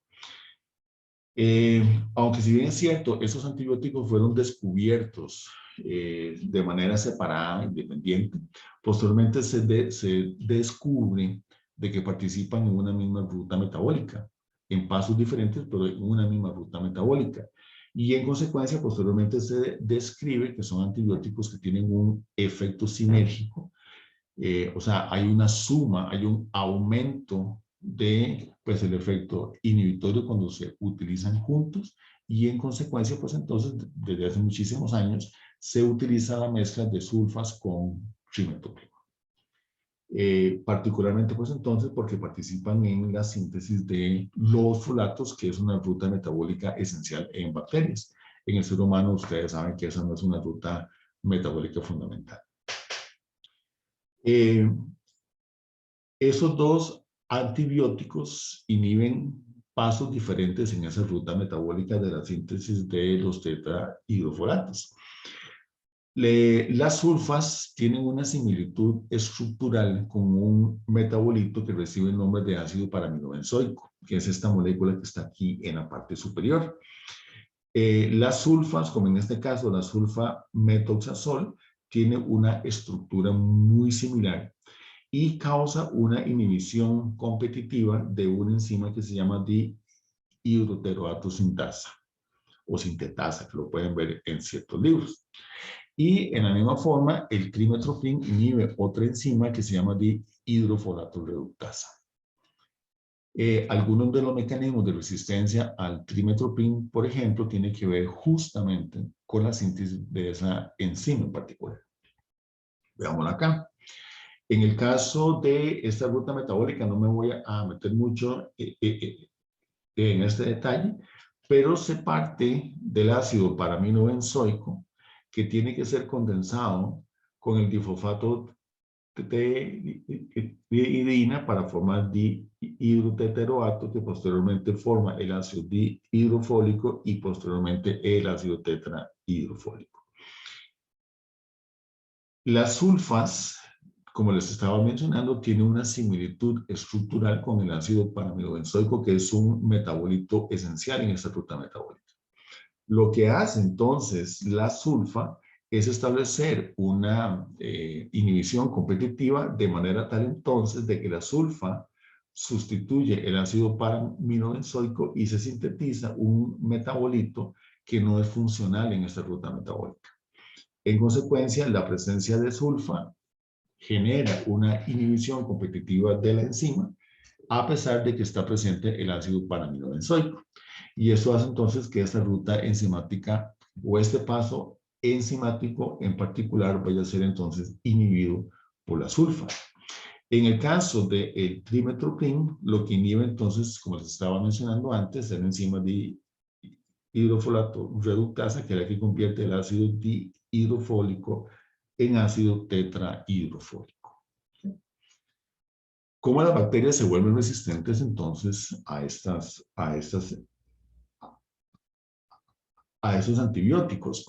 Aunque si bien es cierto, estos antibióticos fueron descubiertos de manera separada, independiente, posteriormente se descubre de que participan en una misma ruta metabólica, en pasos diferentes, pero en una misma ruta metabólica. Y en consecuencia, posteriormente se describe que son antibióticos que tienen un efecto sinérgico, o sea, hay una suma, hay un aumento de pues, el efecto inhibitorio cuando se utilizan juntos y en consecuencia, pues entonces, desde hace muchísimos años, se utiliza la mezcla de sulfas con trimmetoprim. particularmente pues entonces porque participan en la síntesis de los folatos, que es una ruta metabólica esencial en bacterias. En el ser humano ustedes saben que esa no es una ruta metabólica fundamental. Esos dos antibióticos inhiben pasos diferentes en esa ruta metabólica de la síntesis de los tetrahidrofolatos. Las sulfas tienen una similitud estructural con un metabolito que recibe el nombre de ácido paraminobenzoico, que es esta molécula que está aquí en la parte superior. Las sulfas, como en este caso la sulfa metoxazol, tiene una estructura muy similar y causa una inhibición competitiva de una enzima que se llama dihidroteroato sintasa o sintetasa, que lo pueden ver en ciertos libros. Y en la misma forma, el trimethoprim inhibe otra enzima que se llama dihidrofolato reductasa. Algunos de los mecanismos de resistencia al trimethoprim, por ejemplo, tienen que ver justamente con la síntesis de esa enzima en particular. Veámoslo acá. En el caso de esta ruta metabólica, no me voy a meter mucho en este detalle, pero se parte del ácido paraminobenzoico, que tiene que ser condensado con el difosfato de hidrina para formar dihidroteteroato, que posteriormente forma el ácido dihidrofólico y posteriormente el ácido tetrahidrofólico. Las sulfas, como les estaba mencionando, tienen una similitud estructural con el ácido paraminobenzoico, que es un metabolito esencial en esta ruta metabólica. Lo que hace entonces la sulfa es establecer una inhibición competitiva de manera tal entonces de que la sulfa sustituye el ácido paraminobenzoico y se sintetiza un metabolito que no es funcional en esta ruta metabólica. En consecuencia, la presencia de sulfa genera una inhibición competitiva de la enzima, a pesar de que está presente el ácido paraminobenzoico. Y eso hace entonces que esta ruta enzimática o este paso enzimático en particular vaya a ser entonces inhibido por la sulfa. En el caso del trimethoprim, lo que inhibe entonces, como les estaba mencionando antes, es la enzima de hidrofolato reductasa, que es la que convierte el ácido dihidrofólico en ácido tetrahidrofólico. ¿Cómo las bacterias se vuelven resistentes entonces a esos antibióticos?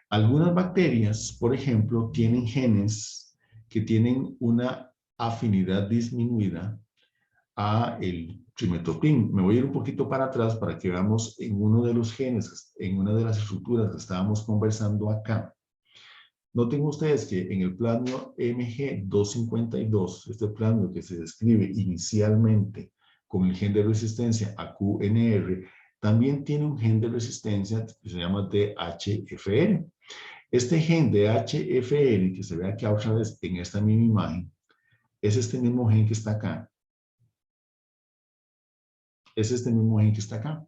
Algunas bacterias, por ejemplo, tienen genes que tienen una afinidad disminuida a el trimethoprim. Me voy a ir un poquito para atrás para que veamos en uno de los genes, en una de las estructuras que estábamos conversando acá. Noten ustedes que en el plano MG252, este plano que se describe inicialmente con el gen de resistencia a QNR, también tiene un gen de resistencia que se llama DHFR. Este gen de DHFR, que se ve aquí otra vez en esta misma imagen, es este mismo gen que está acá. Es este mismo gen que está acá.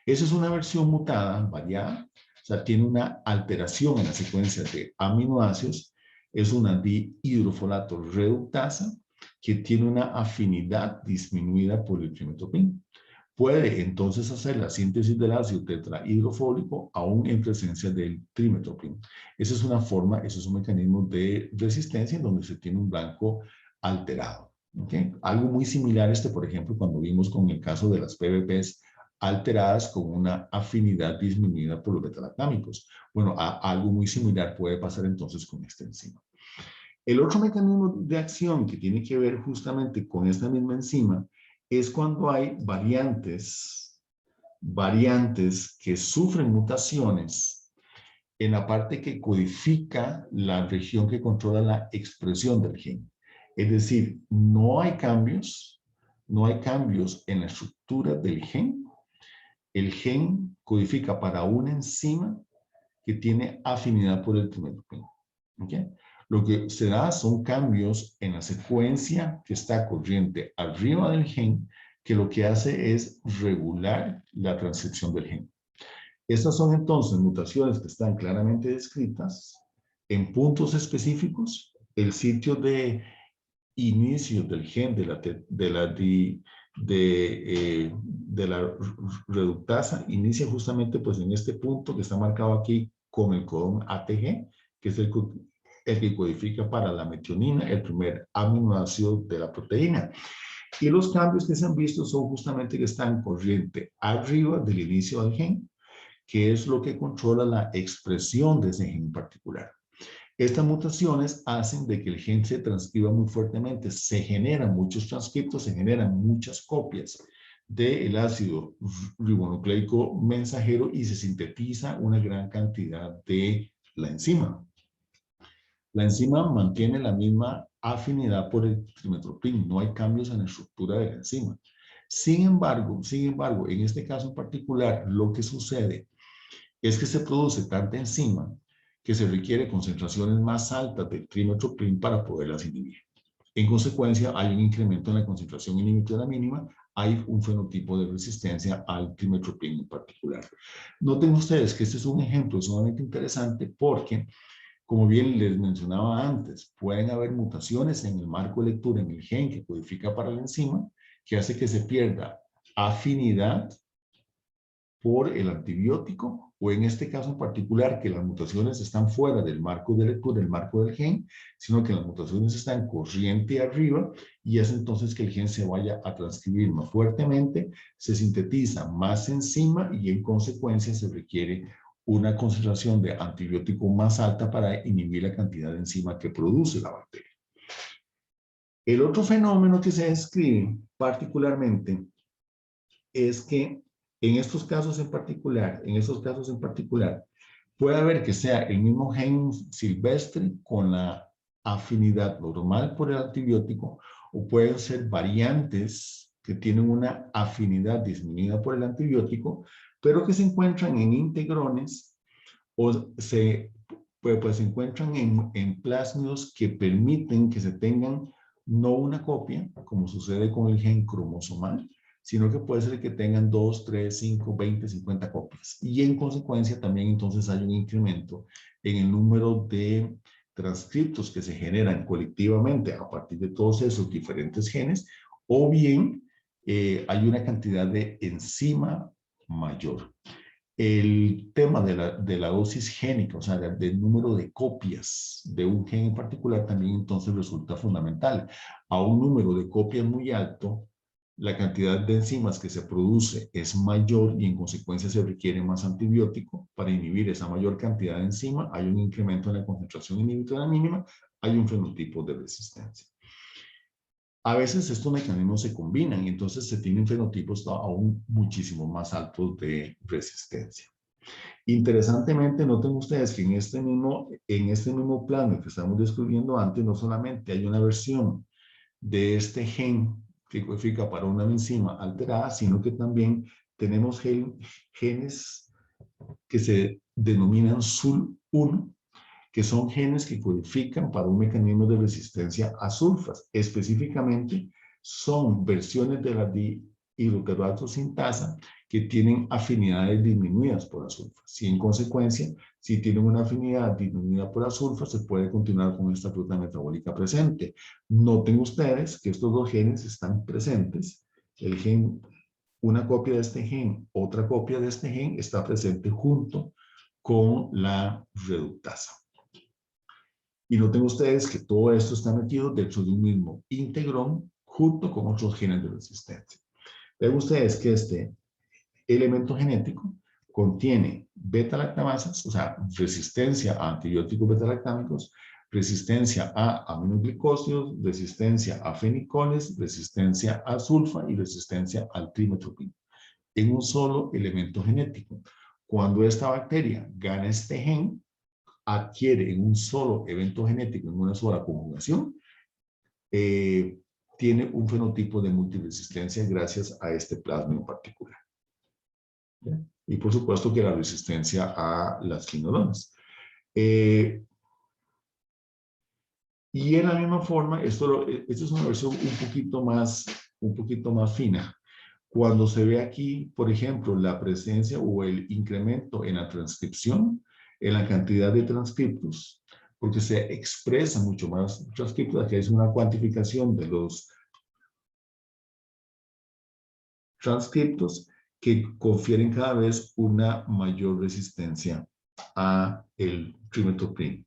Esa es una versión mutada, variada. O sea, tiene una alteración en la secuencia de aminoácidos. Es una dihidrofolato reductasa que tiene una afinidad disminuida por el trimethoprim. Puede entonces hacer la síntesis del ácido tetrahidrofólico aún en presencia del trimethoprim. Esa es una forma, ese es un mecanismo de resistencia en donde se tiene un blanco alterado. ¿Okay? Algo muy similar por ejemplo, cuando vimos con el caso de las PBPs alteradas con una afinidad disminuida por los betalactámicos. Bueno, algo muy similar puede pasar entonces con esta enzima. El otro mecanismo de acción que tiene que ver justamente con esta misma enzima es cuando hay variantes que sufren mutaciones en la parte que codifica la región que controla la expresión del gen. Es decir, no hay cambios en la estructura del gen. El gen codifica para una enzima que tiene afinidad por el trimethoprim. ¿Okay? Lo que se da son cambios en la secuencia que está corriente arriba del gen, que lo que hace es regular la transcripción del gen. Estas son entonces mutaciones que están claramente descritas en puntos específicos. El sitio de inicios del gen de la reductasa inicia justamente pues en este punto que está marcado aquí con el codón ATG, que es el que codifica para la metionina, el primer aminoácido de la proteína. Y los cambios que se han visto son justamente que están corriente arriba del inicio del gen, que es lo que controla la expresión de ese gen en particular. Estas mutaciones hacen de que el gen se transcriba muy fuertemente, se generan muchos transcriptos, se generan muchas copias del ácido ribonucleico mensajero y se sintetiza una gran cantidad de la enzima. La enzima mantiene la misma afinidad por el trimethoprim, no hay cambios en la estructura de la enzima. Sin embargo, en este caso en particular, lo que sucede es que se produce tanta enzima que se requiere concentraciones más altas del trimethoprim para poderlas inhibir. En consecuencia, hay un incremento en la concentración inhibitoria mínima, hay un fenotipo de resistencia al trimethoprim en particular. Noten ustedes que este es un ejemplo sumamente interesante porque, como bien les mencionaba antes, pueden haber mutaciones en el marco de lectura, en el gen que codifica para la enzima, que hace que se pierda afinidad por el antibiótico, o en este caso en particular, que las mutaciones están fuera del marco de lectura, el marco del gen, sino que las mutaciones están corriente arriba, y es entonces que el gen se vaya a transcribir más fuertemente, se sintetiza más enzima, y en consecuencia se requiere una concentración de antibiótico más alta para inhibir la cantidad de enzima que produce la bacteria. El otro fenómeno que se describe particularmente es que en estos casos en particular, puede haber que sea el mismo gen silvestre con la afinidad normal por el antibiótico, o pueden ser variantes que tienen una afinidad disminuida por el antibiótico, pero que se encuentran en integrones o se encuentran en plásmidos que permiten que se tengan no una copia, como sucede con el gen cromosomal, sino que puede ser que tengan 2, 3, 5, 20, 50 copias. Y en consecuencia también entonces hay un incremento en el número de transcriptos que se generan colectivamente a partir de todos esos diferentes genes, o bien hay una cantidad de enzima mayor. El tema de la dosis génica, o sea, del número de copias de un gen en particular, también entonces resulta fundamental. A un número de copias muy alto, la cantidad de enzimas que se produce es mayor y en consecuencia se requiere más antibiótico para inhibir esa mayor cantidad de enzima. Hay un incremento en la concentración inhibitoria mínima, hay un fenotipo de resistencia. A veces estos mecanismos se combinan y entonces se tienen fenotipos aún muchísimo más altos de resistencia. Interesantemente, noten ustedes que en este mismo plano que estamos describiendo antes, no solamente hay una versión de este gen que codifica para una enzima alterada, sino que también tenemos genes que se denominan SUL1, que son genes que codifican para un mecanismo de resistencia a sulfas. Específicamente, son versiones de la dihidrocarbonato sintasa que tienen afinidades disminuidas por azulfas. Y en consecuencia, si tienen una afinidad disminuida por azulfas, se puede continuar con esta ruta metabólica presente. Noten ustedes que estos dos genes están presentes. El gen, una copia de este gen, otra copia de este gen está presente junto con la reductasa. Y noten ustedes que todo esto está metido dentro de un mismo integrón junto con otros genes de resistencia. Ven ustedes que este elemento genético contiene beta-lactamasas, o sea, resistencia a antibióticos beta-lactámicos, resistencia a aminoglicósidos, resistencia a fenicones, resistencia a sulfa y resistencia al trimethoprim, en un solo elemento genético. Cuando esta bacteria gana este gen, adquiere en un solo evento genético, en una sola conjugación, tiene un fenotipo de multiresistencia gracias a este plasma en particular. ¿Bien? Y por supuesto que la resistencia a las quinolonas. Y en la misma forma, esto es una versión un poquito más fina. Cuando se ve aquí, por ejemplo, la presencia o el incremento en la transcripción, en la cantidad de transcriptos, porque se expresa mucho más transcriptos, que es una cuantificación de los transcriptos que confieren cada vez una mayor resistencia a el trimethoprim.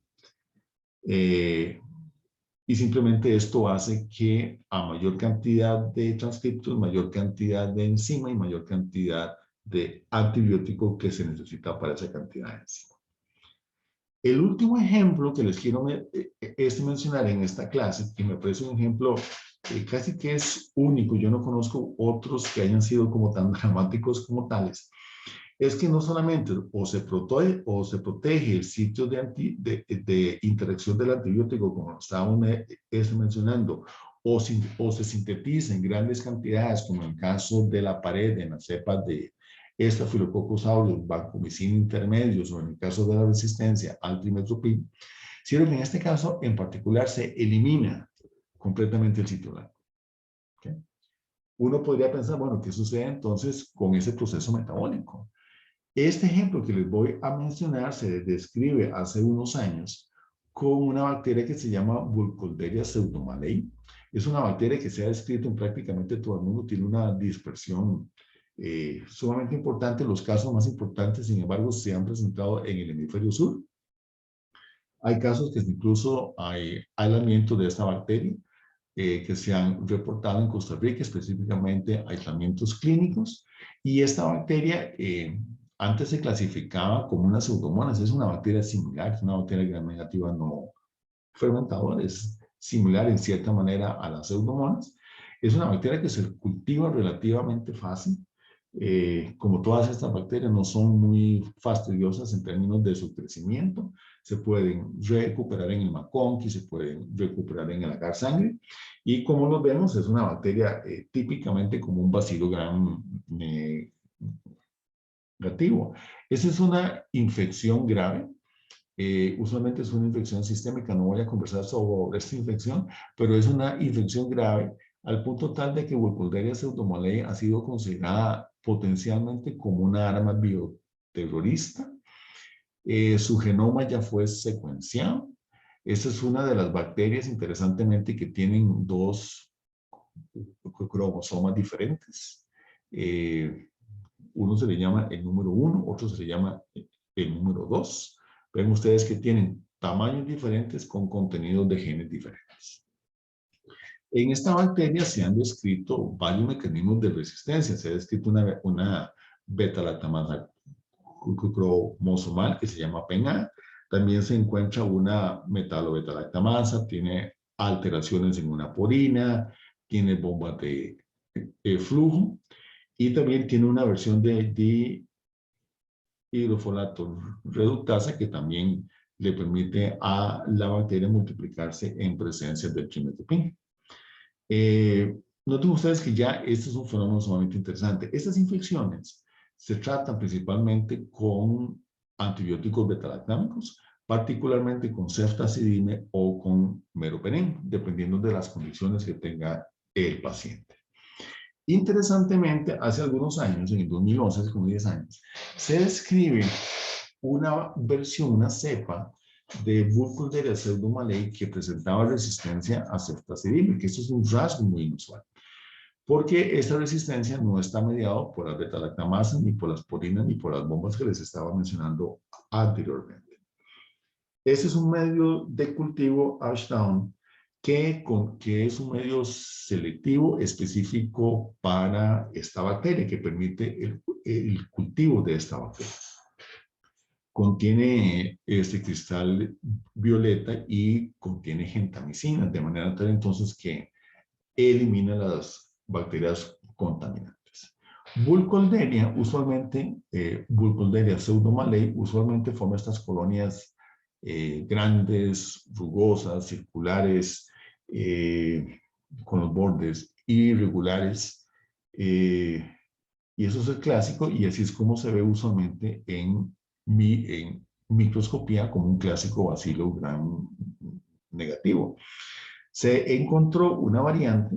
Y simplemente esto hace que a mayor cantidad de transcriptos, mayor cantidad de enzima y mayor cantidad de antibiótico que se necesita para esa cantidad de enzima. El último ejemplo que les quiero mencionar en esta clase, que me parece un ejemplo casi que es único, yo no conozco otros que hayan sido como tan dramáticos como tales, es que no solamente o se protege el sitio de interacción del antibiótico, como estábamos mencionando, o se sintetiza en grandes cantidades, como en el caso de la pared, en las cepas de Staphylococcus aureus, vancomicina intermedios, o en el caso de la resistencia al trimethoprim, sino que en este caso en particular se elimina completamente el sitio blanco. ¿Okay? Uno podría pensar, bueno, ¿qué sucede entonces con ese proceso metabólico? Este ejemplo que les voy a mencionar se describe hace unos años con una bacteria que se llama Burkholderia pseudomallei. Es una bacteria que se ha descrito en prácticamente todo el mundo, tiene una dispersión sumamente importante. Los casos más importantes, sin embargo, se han presentado en el hemisferio sur. Hay casos que incluso hay aislamiento de esta bacteria que se han reportado en Costa Rica, específicamente aislamientos clínicos. Y esta bacteria antes se clasificaba como una pseudomonas. Es una bacteria similar, es una bacteria gram negativa no fermentadora, es similar en cierta manera a las pseudomonas. Es una bacteria que se cultiva relativamente fácil. Como todas estas bacterias no son muy fastidiosas en términos de su crecimiento, se pueden recuperar en el McConkey, se pueden recuperar en el agar sangre, y como lo vemos es una bacteria típicamente como un bacilo gram negativo. Esa es una infección grave. Usualmente es una infección sistémica, no voy a conversar sobre esta infección, pero es una infección grave al punto tal de que Burkholderia pseudomallei ha sido considerada potencialmente como una arma bioterrorista. Su genoma ya fue secuenciado. Esta es una de las bacterias, interesantemente, que tienen dos cromosomas diferentes. Uno se le llama el número 1, otro se le llama el número 2. Ven ustedes que tienen tamaños diferentes con contenidos de genes diferentes. En esta bacteria se han descrito varios mecanismos de resistencia. Se ha descrito una beta-lactamasa cromosomal que se llama PENA. También se encuentra una metalo-beta-lactamasa, tiene alteraciones en una porina, tiene bombas de flujo y también tiene una versión de hidrofolato reductasa que también le permite a la bacteria multiplicarse en presencia del trimethoprim. Noten ustedes que ya este es un fenómeno sumamente interesante. Estas infecciones se tratan principalmente con antibióticos beta-lactámicos, particularmente con ceftazidime o con meropenem, dependiendo de las condiciones que tenga el paciente. Interesantemente, hace algunos años, en el 2011, hace como 10 años, se describe una versión, una cepa de Burkholderia pseudomallei que presentaba resistencia a ceftazidime, que esto es un rasgo muy inusual, porque esta resistencia no está mediada por las beta-lactamasas, ni por las porinas, ni por las bombas que les estaba mencionando anteriormente. Este es un medio de cultivo Ashdown que es un medio selectivo específico para esta bacteria, que permite el cultivo de esta bacteria. Contiene este cristal violeta y contiene gentamicina, de manera tal entonces que elimina las bacterias contaminantes. Burkholderia, usualmente, Burkholderia pseudomallei, usualmente forma estas colonias grandes, rugosas, circulares, con los bordes irregulares, y eso es el clásico, y así es como se ve usualmente en microscopía como un clásico bacilo gram negativo. Se encontró una variante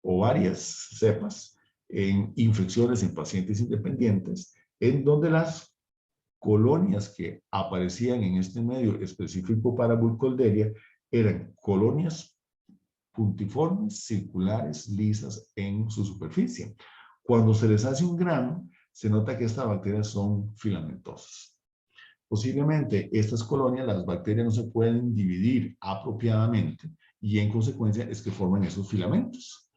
o varias cepas en infecciones en pacientes independientes, en donde las colonias que aparecían en este medio específico para Burkholderia eran colonias puntiformes, circulares, lisas en su superficie. Cuando se les hace un grano, se nota que estas bacterias son filamentosas. Posiblemente estas colonias, las bacterias no se pueden dividir apropiadamente y en consecuencia es que forman esos filamentos.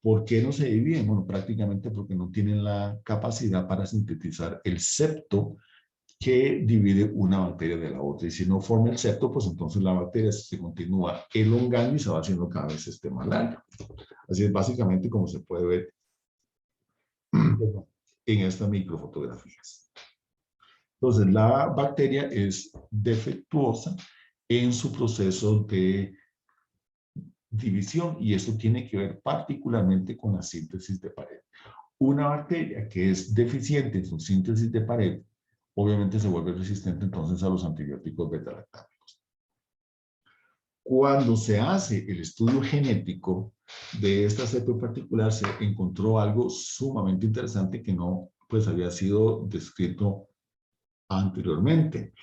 ¿Por qué no se dividen? Bueno, prácticamente porque no tienen la capacidad para sintetizar el septo que divide una bacteria de la otra. Y si no forma el septo, pues entonces la bacteria se continúa elongando y se va haciendo cada vez más larga. Así es básicamente como se puede ver en estas microfotografías. Entonces, la bacteria es defectuosa en su proceso de división y eso tiene que ver particularmente con la síntesis de pared. Una bacteria que es deficiente en su síntesis de pared, obviamente se vuelve resistente entonces a los antibióticos beta-lactámicos. Cuando se hace el estudio genético de esta cepa en particular, se encontró algo sumamente interesante que no pues, había sido descrito anteriormente.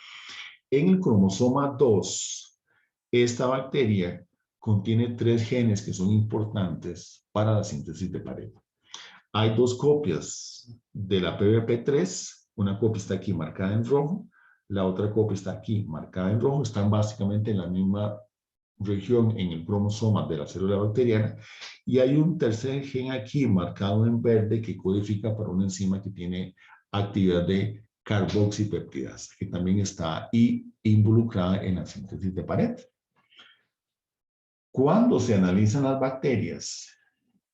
En el cromosoma 2, esta bacteria contiene 3 genes que son importantes para la síntesis de pared. Hay 2 copias de la PBP3, una copia está aquí marcada en rojo, la otra copia está aquí marcada en rojo, están básicamente en la misma región en el cromosoma de la célula bacteriana, y hay un tercer gen aquí marcado en verde que codifica para una enzima que tiene actividad de carboxipeptidasa, que también está involucrada en la síntesis de pared. Cuando se analizan las bacterias,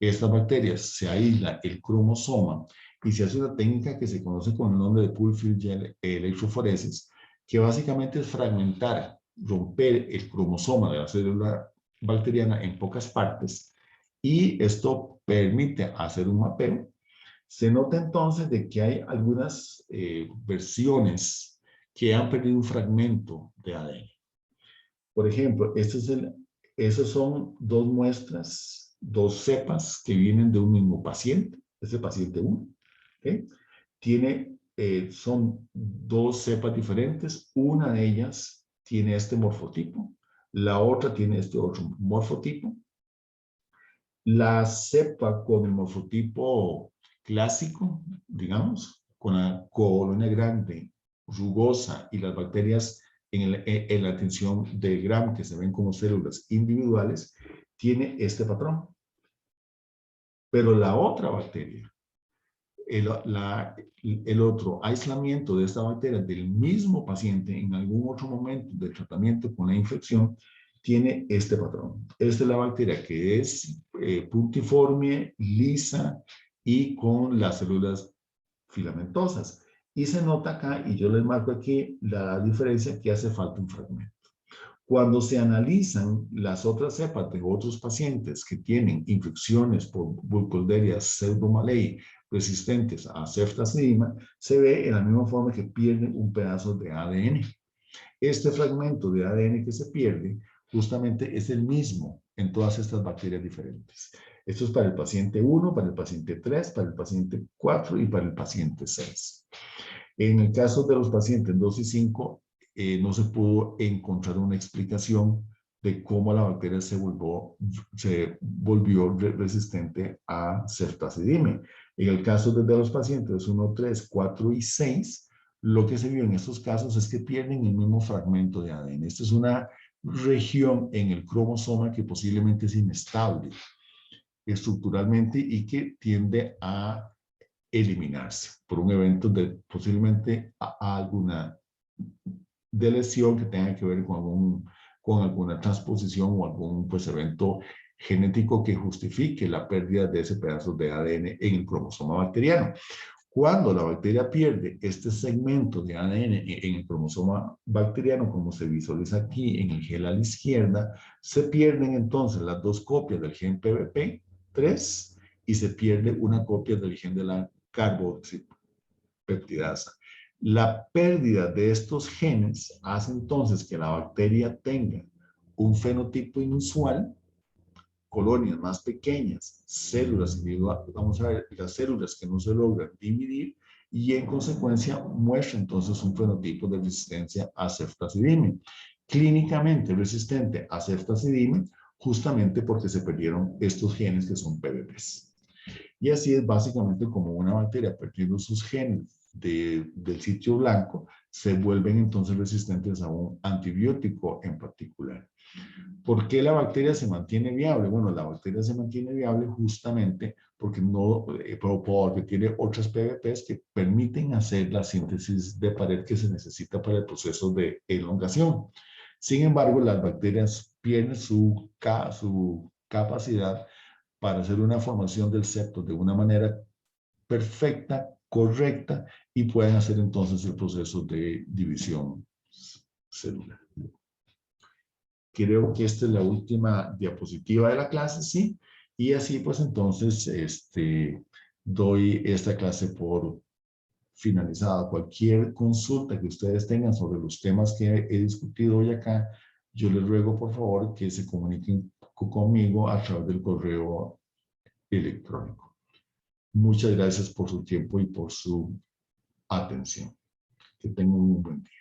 estas bacterias se aísla el cromosoma y se hace una técnica que se conoce con el nombre de Pulfil electroforesis, que básicamente es fragmentar, romper el cromosoma de la célula bacteriana en pocas partes y esto permite hacer un mapeo. Se nota entonces de que hay algunas versiones que han perdido un fragmento de ADN. Por ejemplo, esas son 2 muestras, 2 cepas que vienen de un mismo paciente, ese paciente 1. ¿Okay? Son 2 cepas diferentes, una de ellas tiene este morfotipo, la otra tiene este otro morfotipo. La cepa con el morfotipo clásico, digamos, con la colonia grande, rugosa y las bacterias en la tensión de Gram, que se ven como células individuales, tiene este patrón. Pero la otra bacteria, el otro aislamiento de esta bacteria del mismo paciente en algún otro momento del tratamiento con la infección, tiene este patrón. Esta es la bacteria que es puntiforme, lisa y con las células filamentosas. Y se nota acá, y yo les marco aquí la diferencia, que hace falta un fragmento. Cuando se analizan las otras cepas de otros pacientes que tienen infecciones por Burkholderia pseudomallei resistentes a ceftazidima, se ve en la misma forma que pierden un pedazo de ADN. Este fragmento de ADN que se pierde justamente es el mismo en todas estas bacterias diferentes. Esto es para el paciente 1, para el paciente 3, para el paciente 4 y para el paciente 6. En el caso de los pacientes 2 y 5, no se pudo encontrar una explicación de cómo la bacteria se volvió resistente a ceftazidime. En el caso de los pacientes 1, 3, 4 y 6, lo que se vio en estos casos es que pierden el mismo fragmento de ADN. Esta es una región en el cromosoma que posiblemente es inestable estructuralmente y que tiende a eliminarse por un evento de posiblemente alguna de lesión que tenga que ver con alguna transposición o algún pues, evento genético que justifique la pérdida de ese pedazo de ADN en el cromosoma bacteriano. Cuando la bacteria pierde este segmento de ADN en el cromosoma bacteriano, como se visualiza aquí en el gel a la izquierda, se pierden entonces las 2 copias del gen PBP3 y se pierde una copia del gen de la carboxipeptidasa. La pérdida de estos genes hace entonces que la bacteria tenga un fenotipo inusual, colonias más pequeñas, células individuales, vamos a ver, las células que no se logran dividir y en consecuencia muestra entonces un fenotipo de resistencia a ceftazidime. Clínicamente resistente a ceftazidime justamente porque se perdieron estos genes que son PBPs. Y así es básicamente como una bacteria perdiendo sus genes del sitio blanco, se vuelven entonces resistentes a un antibiótico en particular. ¿Por qué la bacteria se mantiene viable? Bueno, la bacteria se mantiene viable justamente porque, porque tiene otras PBPs que permiten hacer la síntesis de pared que se necesita para el proceso de elongación. Sin embargo, las bacterias pierden su capacidad para hacer una formación del septo de una manera perfecta, correcta, y pueden hacer entonces el proceso de división celular. Creo que esta es la última diapositiva de la clase, ¿sí? Y así pues entonces doy esta clase por finalizada. Cualquier consulta que ustedes tengan sobre los temas que he discutido hoy acá, yo les ruego por favor que se comuniquen conmigo a través del correo electrónico. Muchas gracias por su tiempo y por su atención. Que tengan un buen día.